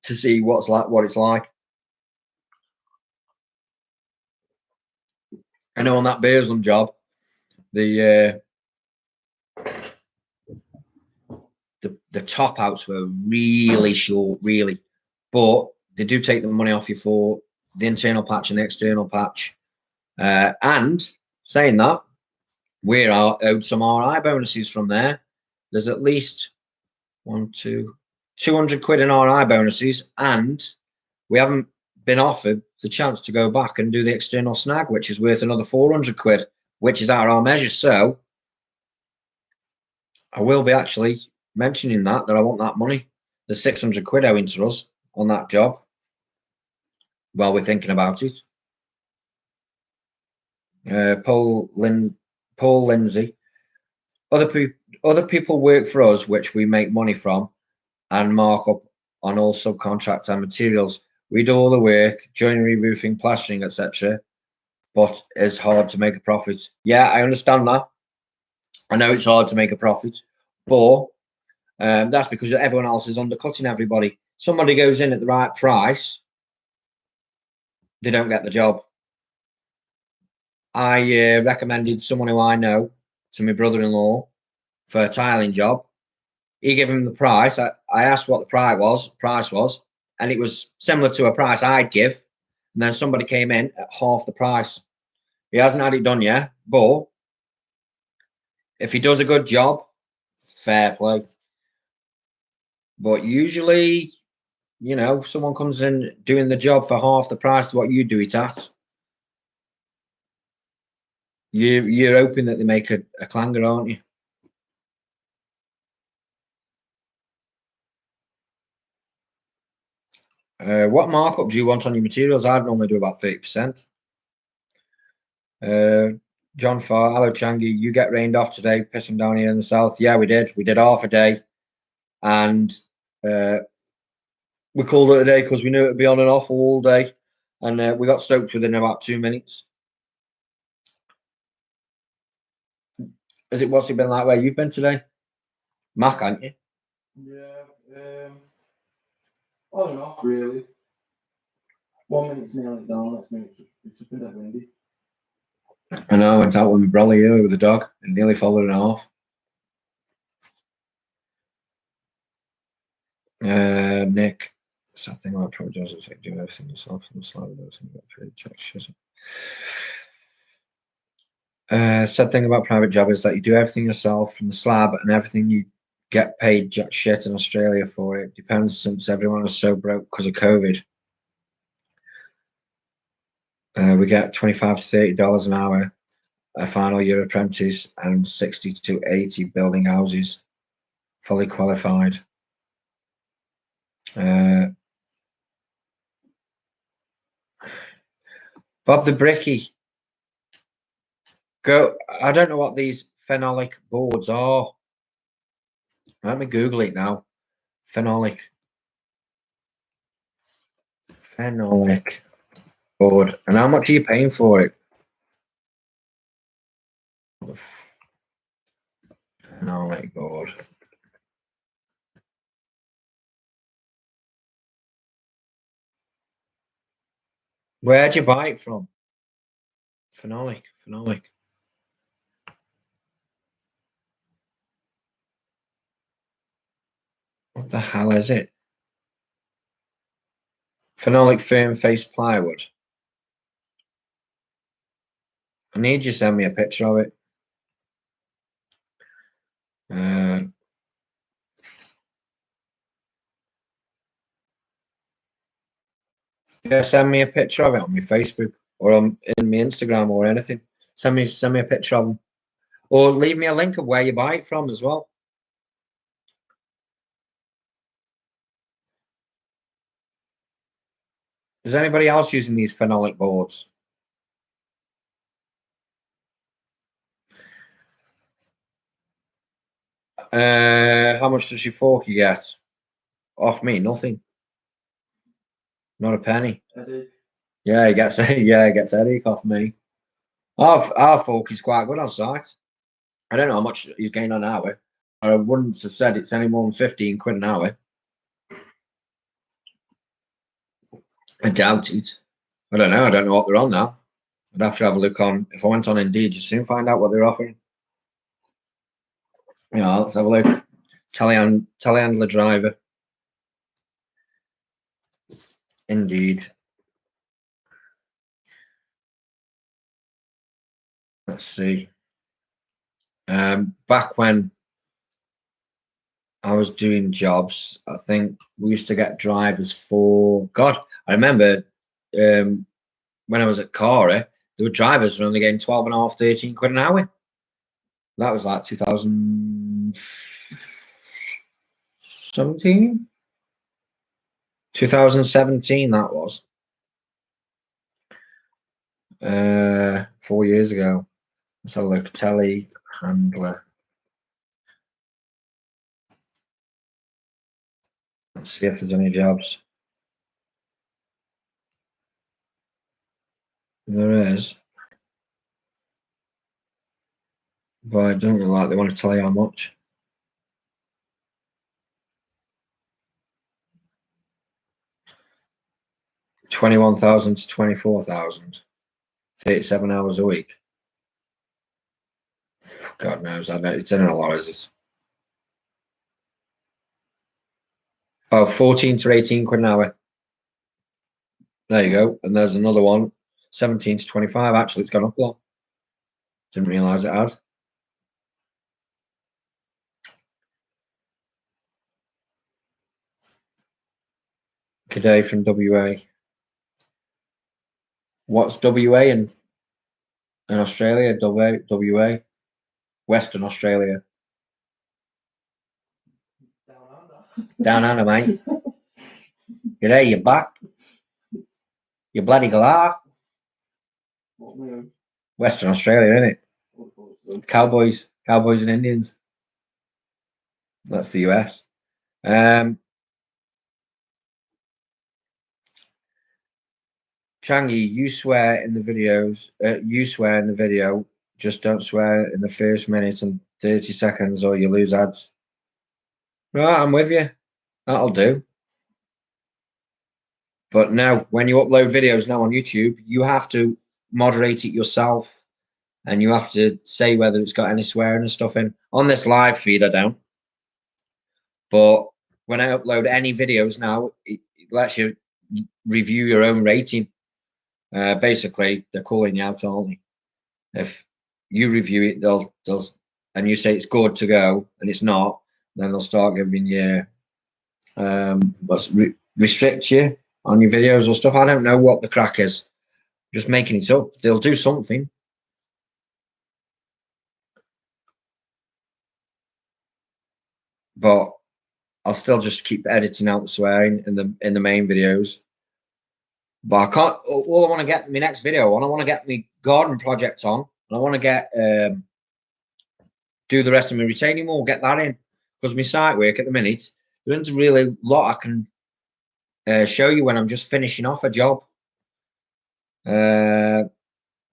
to see what it's like. I know on that Burslem job, the top outs were really short, really, but they do take the money off you for the internal patch and the external patch. And saying that, we're owed some RI bonuses from there. There's at least 200 quid in RI bonuses, and we haven't been offered the chance to go back and do the external snag, which is worth another 400 quid, which is out of our measure. So I will be actually mentioning that I want that money. There's 600 quid owing to us on that job while we're thinking about it. Paul Lindsay. Other people work for us, which we make money from and mark up on all subcontract and materials. We do all the work, joinery, roofing, plastering, etc. But it's hard to make a profit. Yeah, I understand that. I know it's hard to make a profit, But that's because everyone else is undercutting everybody. Somebody goes in at the right price, they don't get the job. I recommended someone who I know to my brother-in-law for a tiling job. He gave him the price. I asked what the price was, and it was similar to a price I'd give. And then somebody came in at half the price. He hasn't had it done yet, but if he does a good job, fair play. But usually, you know, someone comes in doing the job for half the price to what you do it at. You're hoping that they make a clanger, aren't you? What markup do you want on your materials? I'd normally do about 30%. John Farr, hello Changi, you get rained off today, pissing down here in the south. Yeah, we did. We did half a day. And we called it a day because we knew it'd be on and off all day. And we got soaked within about 2 minutes. What's it been like where you've been today? Mac, aren't you? Yeah, on and off really. 1 minute's nailing it down, next minute it's just been dead windy. I know, I went out with my brother here with the dog and nearly followed it off. Nick, something about project jobs is like do everything yourself from the slab of those sad thing about private job is that you do everything yourself from the slab and everything you get paid jack shit in Australia for it. Depends since everyone is so broke because of COVID. We get $25 to $30 an hour, a final year apprentice, and 60 to 80 building houses, fully qualified. Bob the Bricky. Go. I don't know what these phenolic boards are. Let me Google it now. Phenolic board. And how much are you paying for it? Phenolic board. Where'd you buy it from? Phenolic. What the hell is it? Phenolic firm face plywood. I need you to send me a picture of it. Yeah, send me a picture of it on my Facebook or in my Instagram or anything. Send me a picture of them, or leave me a link of where you buy it from as well. Is anybody else using these phenolic boards? How much does your forky get? Off me, nothing. Not a penny. Headache. Yeah, he gets headache off me. Our forky's quite good on site. I don't know how much he's getting an hour. I wouldn't have said it's any more than 15 quid an hour. I doubt it. I don't know. I don't know what they're on now. I'd have to have a look on. If I went on Indeed, you'd soon find out what they're offering. Yeah, let's have a look. Telehandler driver. Indeed. Let's see. Back when I was doing jobs, I think we used to get drivers for God. I remember when I was at Cora, there were drivers were only getting 12 and a half, 13 quid an hour. That was like 2017. 2017, that was. 4 years ago. Let's have a look. Telehandler. Let's see if there's any jobs. There is. But I don't look like they want to tell you how much. 21,000 to 24,000. 37 hours a week. God knows, I know it's in a lot of this. Oh, 14 to 18 quid an hour. There you go. And there's another one, 17 to 25. Actually, it's gone up a lot. Didn't realise it had. Good day from WA. What's WA in Australia? WA? Western Australia. Down under. Down under, mate. G'day, you're back. You bloody galah. What move? Western Australia, isn't it? What was it? Cowboys and Indians. That's the US. Changi, you swear in the videos. You swear in the video. Just don't swear in the first minute and 30 seconds, or you lose ads. Right, I'm with you. That'll do. But now, when you upload videos now on YouTube, you have to moderate it yourself, and you have to say whether it's got any swearing and stuff in. On this live feed, I don't. But when I upload any videos now, it lets you review your own rating. Basically, they're calling you out, aren't they? If you review it, they'll and you say it's good to go, and it's not, then they'll start giving you restrict you on your videos or stuff. I don't know what the crack is. Just making it up. They'll do something. But I'll still just keep editing out the swearing in the main videos. But I can't. All I want to get my next video on, I want to get my garden project on, and I want to get do the rest of my retaining wall, get that in, because my site work at the minute, there isn't really a lot I can show you when I'm just finishing off a job.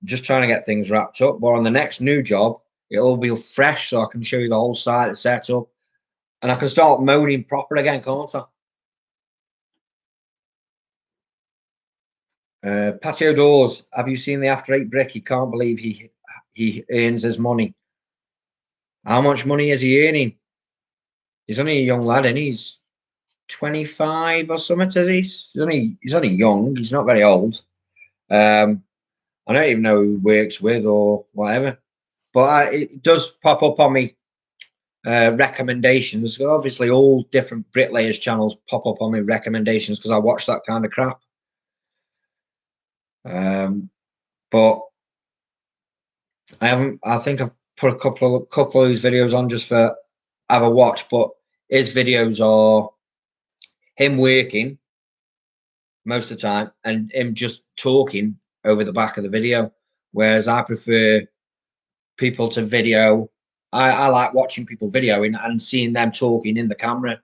Just trying to get things wrapped up. But on the next new job, it'll be fresh, so I can show you the whole site, the setup, and I can start moaning proper again, can't I? Patio doors. Have you seen the After Eight brick? He can't believe he earns his money. How much money is he earning? He's only a young lad, and he's 25 or something. Is he? He's only young. He's not very old. I don't even know who he works with or whatever, but it does pop up on me recommendations. Obviously, all different bricklayers channels pop up on me recommendations because I watch that kind of crap. But I haven't. I think I've put a couple of these videos on just for have a watch. But his videos are him working most of the time and him just talking over the back of the video. Whereas I prefer people to video. I like watching people videoing and seeing them talking in the camera.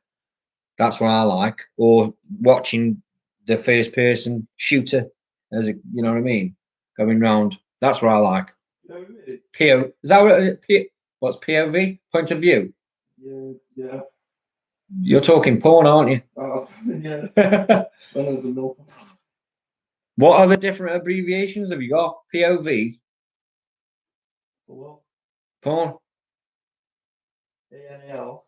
That's what I like. Or watching the first person shooter, as a, you know what I mean, going round. That's what I like. No, really? PO is that what what's POV? Point of view. Yeah. You're talking porn, aren't you? Yeah. When there's a no. What other different abbreviations have you got? POV, What? porn. ANL.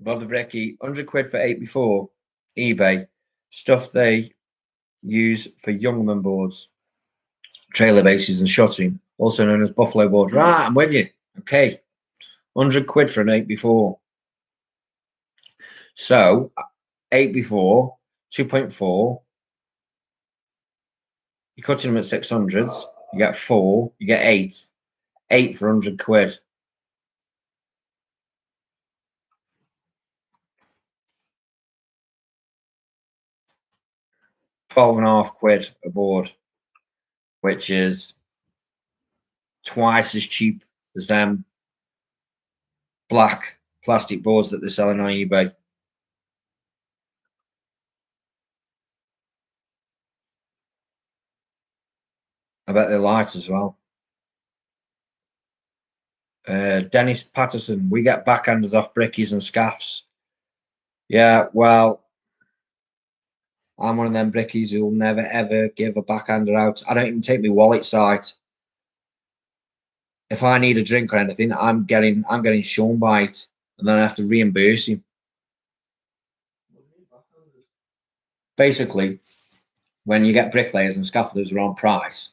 Bob the Brekkie, 100 quid for 8 before eBay. Stuff they use for Youngman boards, trailer bases and shotting, also known as buffalo boards. Right, I'm with you. Okay. 100 quid for an 8 before. So 8 before, 2.4. You're cutting them at 600s. You get 4, you get 8. 8 for 100 quid. £12.5 a board, which is twice as cheap as them black plastic boards that they're selling on eBay. I bet they're light as well. Dennis Patterson, we get backhanders off brickies and scaffs. Yeah, well, I'm one of them brickies who'll never ever give a backhander out. I don't even take my wallet sight. If I need a drink or anything, I'm getting shown by it, and then I have to reimburse him. Basically, when you get bricklayers and scaffolders are on price,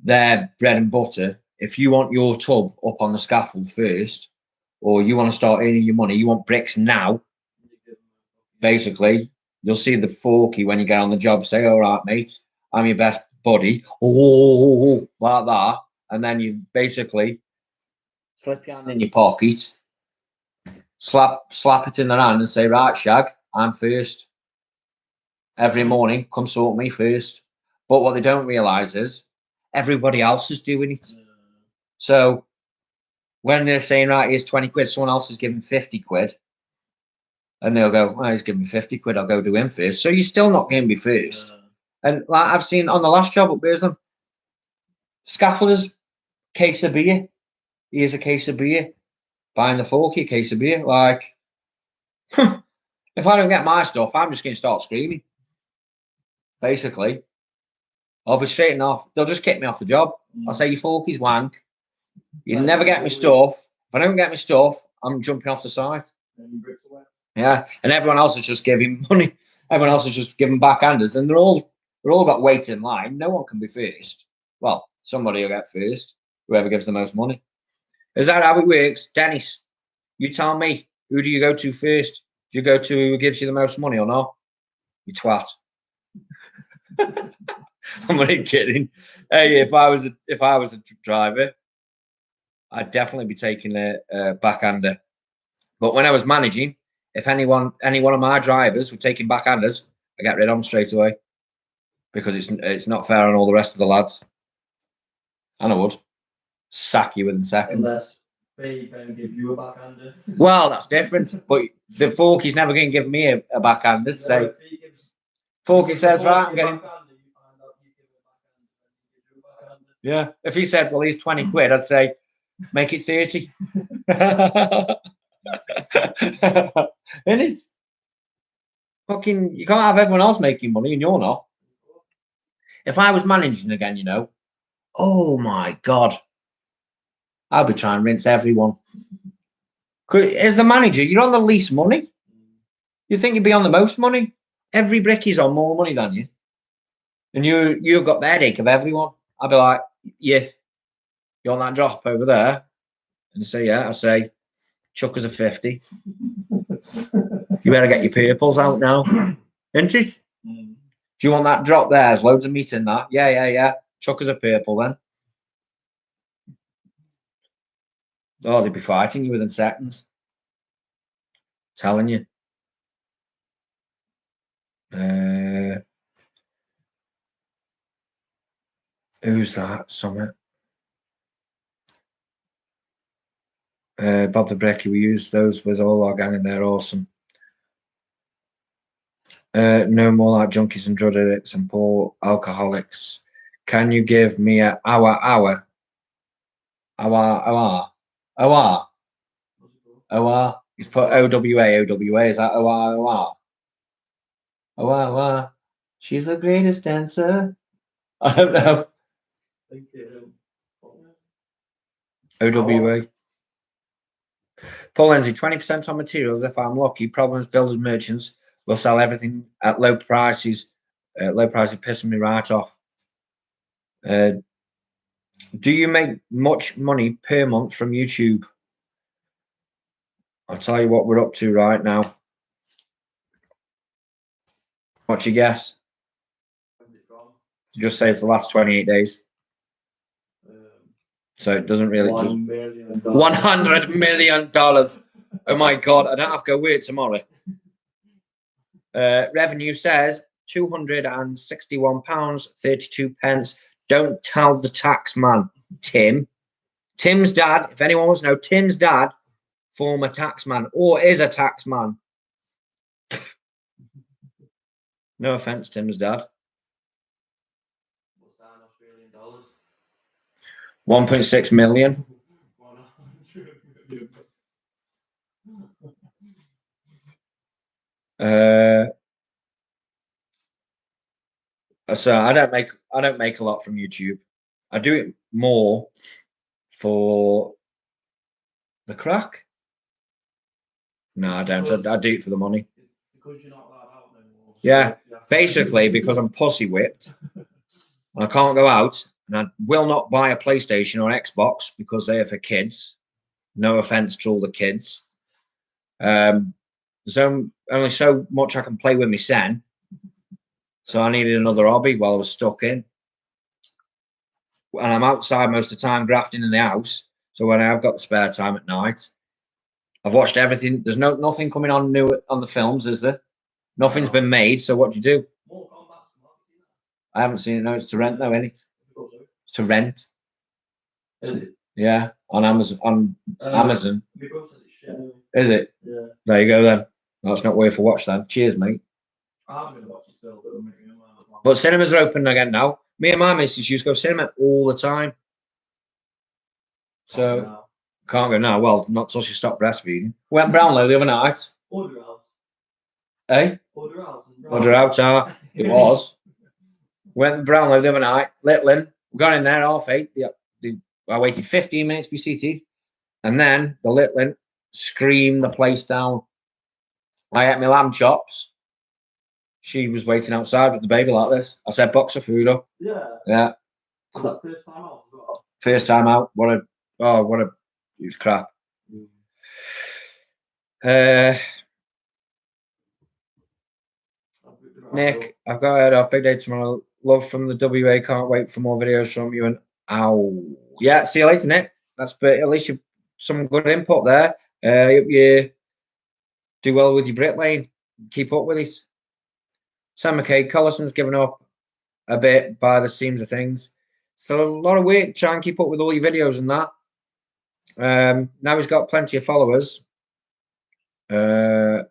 their bread and butter. If you want your tub up on the scaffold first, or you want to start earning your money, you want bricks now. Basically, you'll see the forky when you get on the job. Say, "All right, mate, I'm your best buddy." Oh, like that, and then you basically slip your hand in your pocket, slap it in their hand, and say, "Right, Shag, I'm first. Every morning, come sort me first." But what they don't realise is everybody else is doing it. So when they're saying, "Right, here's 20 quid," someone else is giving 50 quid. And they'll go, "Oh, he's giving me 50 quid. I'll go do him first." So you're still not going to be first. And like I've seen on the last job at Burslem, scaffolders, case of beer. Here's a case of beer. Buying the forky, a case of beer. Like, if I don't get my stuff, I'm just going to start screaming. Basically, I'll be straight off. They'll just kick me off the job. I'll say, "Your forky's wank. You never get me stuff. If I don't get me stuff, I'm jumping off the site." Yeah, and everyone else is just giving money. Everyone else is just giving backhanders, and they're all got wait in line. No one can be first. Well, somebody will get first. Whoever gives the most money. Is that how it works, Dennis? You tell me. Who do you go to first? Do you go to who gives you the most money or not? You twat. I'm only kidding. Hey, if I was a driver, I'd definitely be taking a backhander. But when I was managing, if any one of my drivers were taking backhanders, I get rid of them straight away because it's not fair on all the rest of the lads. And I would sack you within seconds. Unless they then give you a backhander. Well, that's different. But the forky's never going to give me a backhander. Say, forky says, "Right, I'm getting." Yeah. If he said, "Well, he's 20 quid," I'd say, "Make it 30. And it's fucking, you can't have everyone else making money and you're not. If I was managing again, oh my God, I'd be trying to rinse everyone. As the manager, you're on the least money. You think you'd be on the most money? Every bricky's on more money than you. And you've got the headache of everyone. I'd be like, "Yes, you want that drop over there?" And you say, "Yeah." I say, "Chuck us a 50. You better get your purples out now." Isn't it? Do you want that drop there? There's loads of meat in that. Yeah. Chuck us a purple then. Oh, they'd be fighting you within seconds. Telling you. Who's that? Summit. Bob the Brecky. We use those with all our gang and they're awesome. No more like junkies and drug addicts and poor alcoholics. Can you give me a hour? He's put OWA. Is that OWA? She's the greatest dancer. I don't know. OWA. Paul Lindsay, 20% on materials. If I'm lucky, problems builders merchants will sell everything at low prices. Low prices pissing me right off. Do you make much money per month from YouTube? I'll tell you what we're up to right now. What's your guess? Just say it's the last 28 days. So it doesn't really. $1 million. $100 million. Oh my God, I don't have to go work tomorrow. Revenue says £261.32. Don't tell the tax man, Tim. Tim's dad, if anyone wants to know, Tim's dad, former taxman or is a taxman. No offense, Tim's dad. What's that in Australian dollars? 1.6 million. So I don't make a lot from YouTube. I do it more for the crack. No, I don't. I do it for the money. Because you're not allowed out anymore. Yeah, basically because I'm pussy whipped. I can't go out, and I will not buy a PlayStation or Xbox because they are for kids. No offense to all the kids. There's only so much I can play with my son, so I needed another hobby while I was stuck in. And I'm outside most of the time grafting in the house. So when I've got the spare time at night, I've watched everything. There's nothing coming on new on the films, is there? Nothing's been made. So what do you do? I haven't seen it. No, it's to rent though, isn't it? It's to rent. Is it? Yeah, on Amazon. On Amazon. My bro says it's shit anyway. Is it? Yeah. There you go then. That's not worth a watch then. Cheers, mate. I'm gonna watch it still, but But cinemas are open again now. Me and my missus used to go cinema all the time. So can't go now. Well, not till she stopped breastfeeding. Went Brownlow the other night. Order House. Eh? Order House. Order out. It was. Went Brownlow the other night. Litlin. We got in there at 8:30. I waited 15 minutes to be seated. And then the Litlin screamed the place down. I ate my lamb chops. She was waiting outside with the baby like this. I said, box of food up. Yeah. Yeah. Was that first time out as well? First time out. It was crap. Nick, I've got to head off. Big day tomorrow. Love from the WA. Can't wait for more videos from you. And yeah, see you later, Nick. That's at least you some good input there. Hope you do well with your bricklaying. Keep up with it. Sam McKay, Collison's given up a bit by the seams of things. So a lot of work. Try and keep up with all your videos and that. Now he's got plenty of followers. I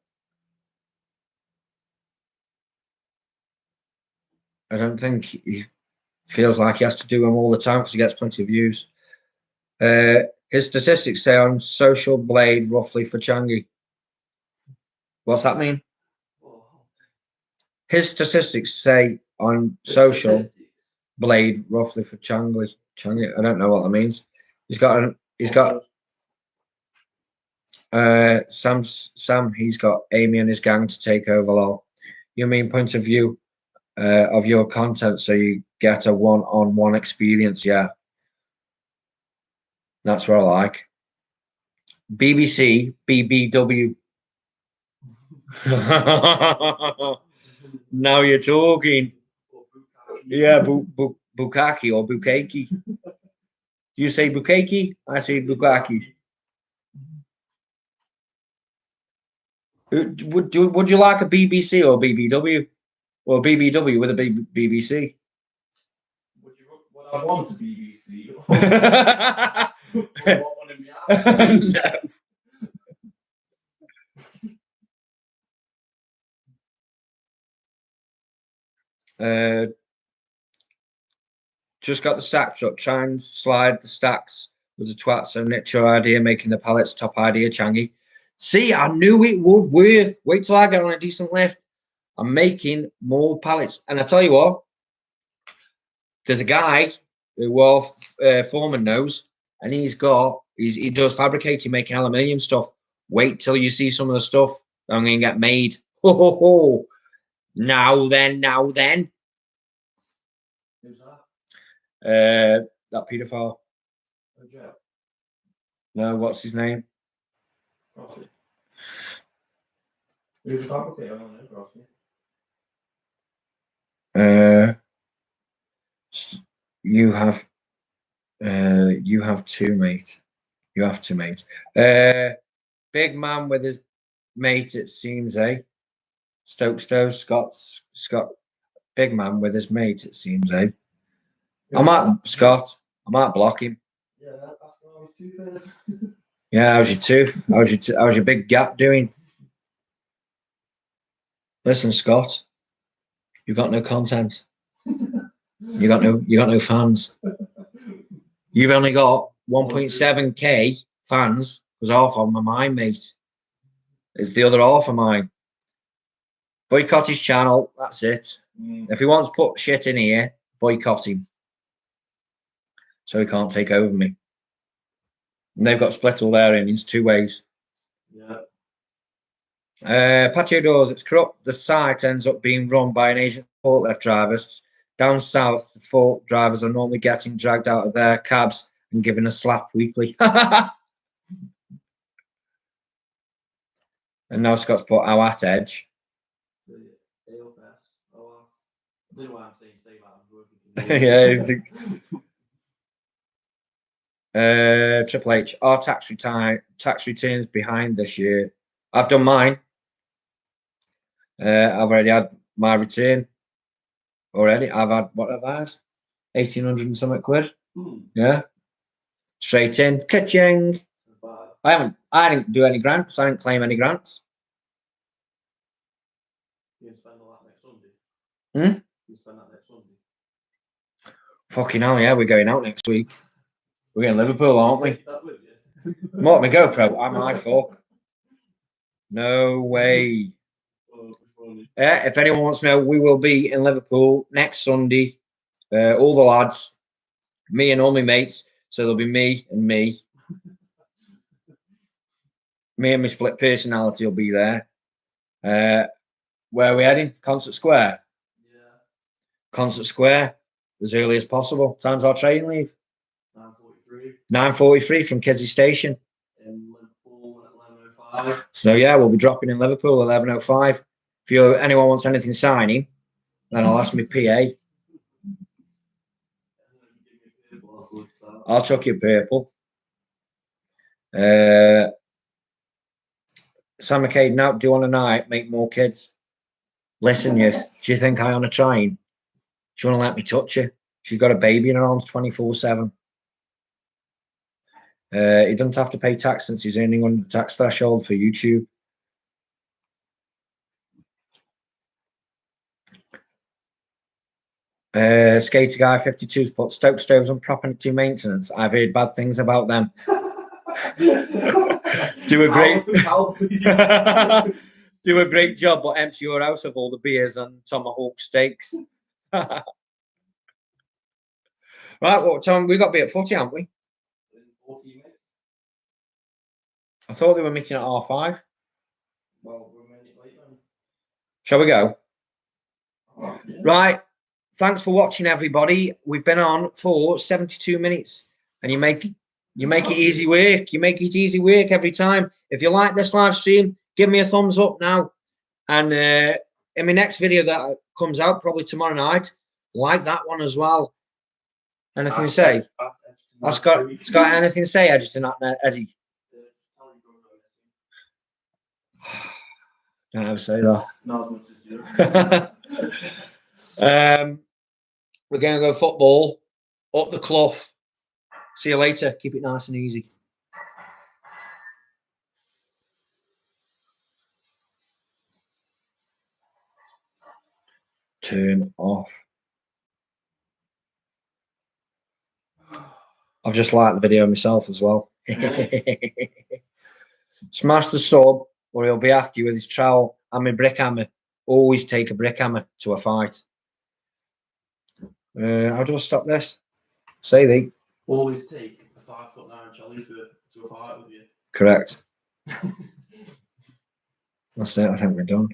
don't think he feels like he has to do them all the time because he gets plenty of views. His statistics say on Social Blade roughly for Changi. What's that mean? His statistics say on Social Blade roughly for Changi. I don't know what that means. He's got Sam. He's got Amy and his gang to take over. Lol. You mean point of view of your content, so you get a one-on-one experience? Yeah, that's what I like. BBC, BBW. Now you're talking. Yeah, Bukaki or Bukaki. You say Bukaki, I say Bukaki. Would you like a BBC or BBW? Or BBW with a BBC? Would I want a BBC? No. Just got the sack truck. Try and slide the stacks was a twat. So niche your idea, making the pallets top idea, Changi. See, I knew it would work. Wait till I get on a decent lift. I'm making more pallets. And I tell you what, there's a guy who Foreman knows, and he does fabricating, making aluminium stuff. Wait till you see some of the stuff that I'm going to get made. Ho, ho, ho. Now then. Who's that? That paedophile. Joe. No, what's his name? Rossi. Who's the fabricator? I don't know, Rossi. You have two, mate. You have to, mate. Big man with his mate, it seems, eh? Stokes, Scott. Big man with his mate, it seems, eh? I might block him. Yeah, that's what I was too first. Yeah, how's your tooth? How's your big gap doing? Listen, Scott, you've got no content. You got no fans. You've only got 1.7k fans because half of them are mine, mate. It's the other half of mine. Boycott his channel. That's it. If he wants to put shit in here, boycott him. So he can't take over me. And they've got split all their earnings 2 ways. Yeah. Patio Doors, it's corrupt. The site ends up being run by an agent of forklift drivers. Down south, the fork drivers are normally getting dragged out of their cabs and given a slap weekly. And now Scott's put our at edge. I don't know why I'm saying say that. Yeah. Triple H, our tax returns behind this year. I've done mine. I've already had my return. Already, I've had what I've had, 1,800 and something quid. Yeah, straight in, ka-ching. I didn't do any grants. I didn't claim any grants. You spend all that next Sunday. You spend that next Sunday. Fucking hell, yeah, we're going out next week. We're going to Liverpool, aren't we? What, my GoPro? I'm my fuck. No way. If anyone wants to know, we will be in Liverpool next Sunday. All the lads, me and all my mates. So there'll be me and me. Me and my split personality will be there. Where are we heading? Concert Square? Yeah. Concert Square, as early as possible. Time's our train leave? 9:43. 9:43 from Kedzie Station. In Liverpool at 11:05. So yeah, we'll be dropping in Liverpool at 11:05. If anyone wants anything signing, then I'll ask my PA. I'll chuck you purple. Sam McCabe, now do on a night, make more kids. Listen, yes. Do you think I on a train? Do you want to let me touch you? She's got a baby in her arms 24/7. He doesn't have to pay tax since he's earning under the tax threshold for YouTube. Skater Guy 52's put Stoke Stoves on property maintenance. I've heard bad things about them. Do a great job, but empty your house of all the beers and tomahawk steaks. Right, what time we got to be at footy, haven't we? 40 minutes. I thought they were meeting at 5:30. Well, we're a minute late then. Shall we go? Oh, yeah. Right. Thanks for watching, everybody. We've been on for 72 minutes, and you make it easy work. You make it easy work every time. If you like this live stream, give me a thumbs up now. And in my next video that comes out probably tomorrow night, like that one as well. Anything to say? Scott, anything to say, Eddie? Don't ever say that. Not as much as you. We're going to go football up the clough. See you later. Keep it nice and easy. Turn off. I've just liked the video myself as well. Smash the sub or he'll be after you with his trowel and my brick hammer. Always take a brick hammer to a fight. How do I stop this? Say thee. Always take a 5'9" Charlie to a fight with you. Correct. That's it. I think we're done.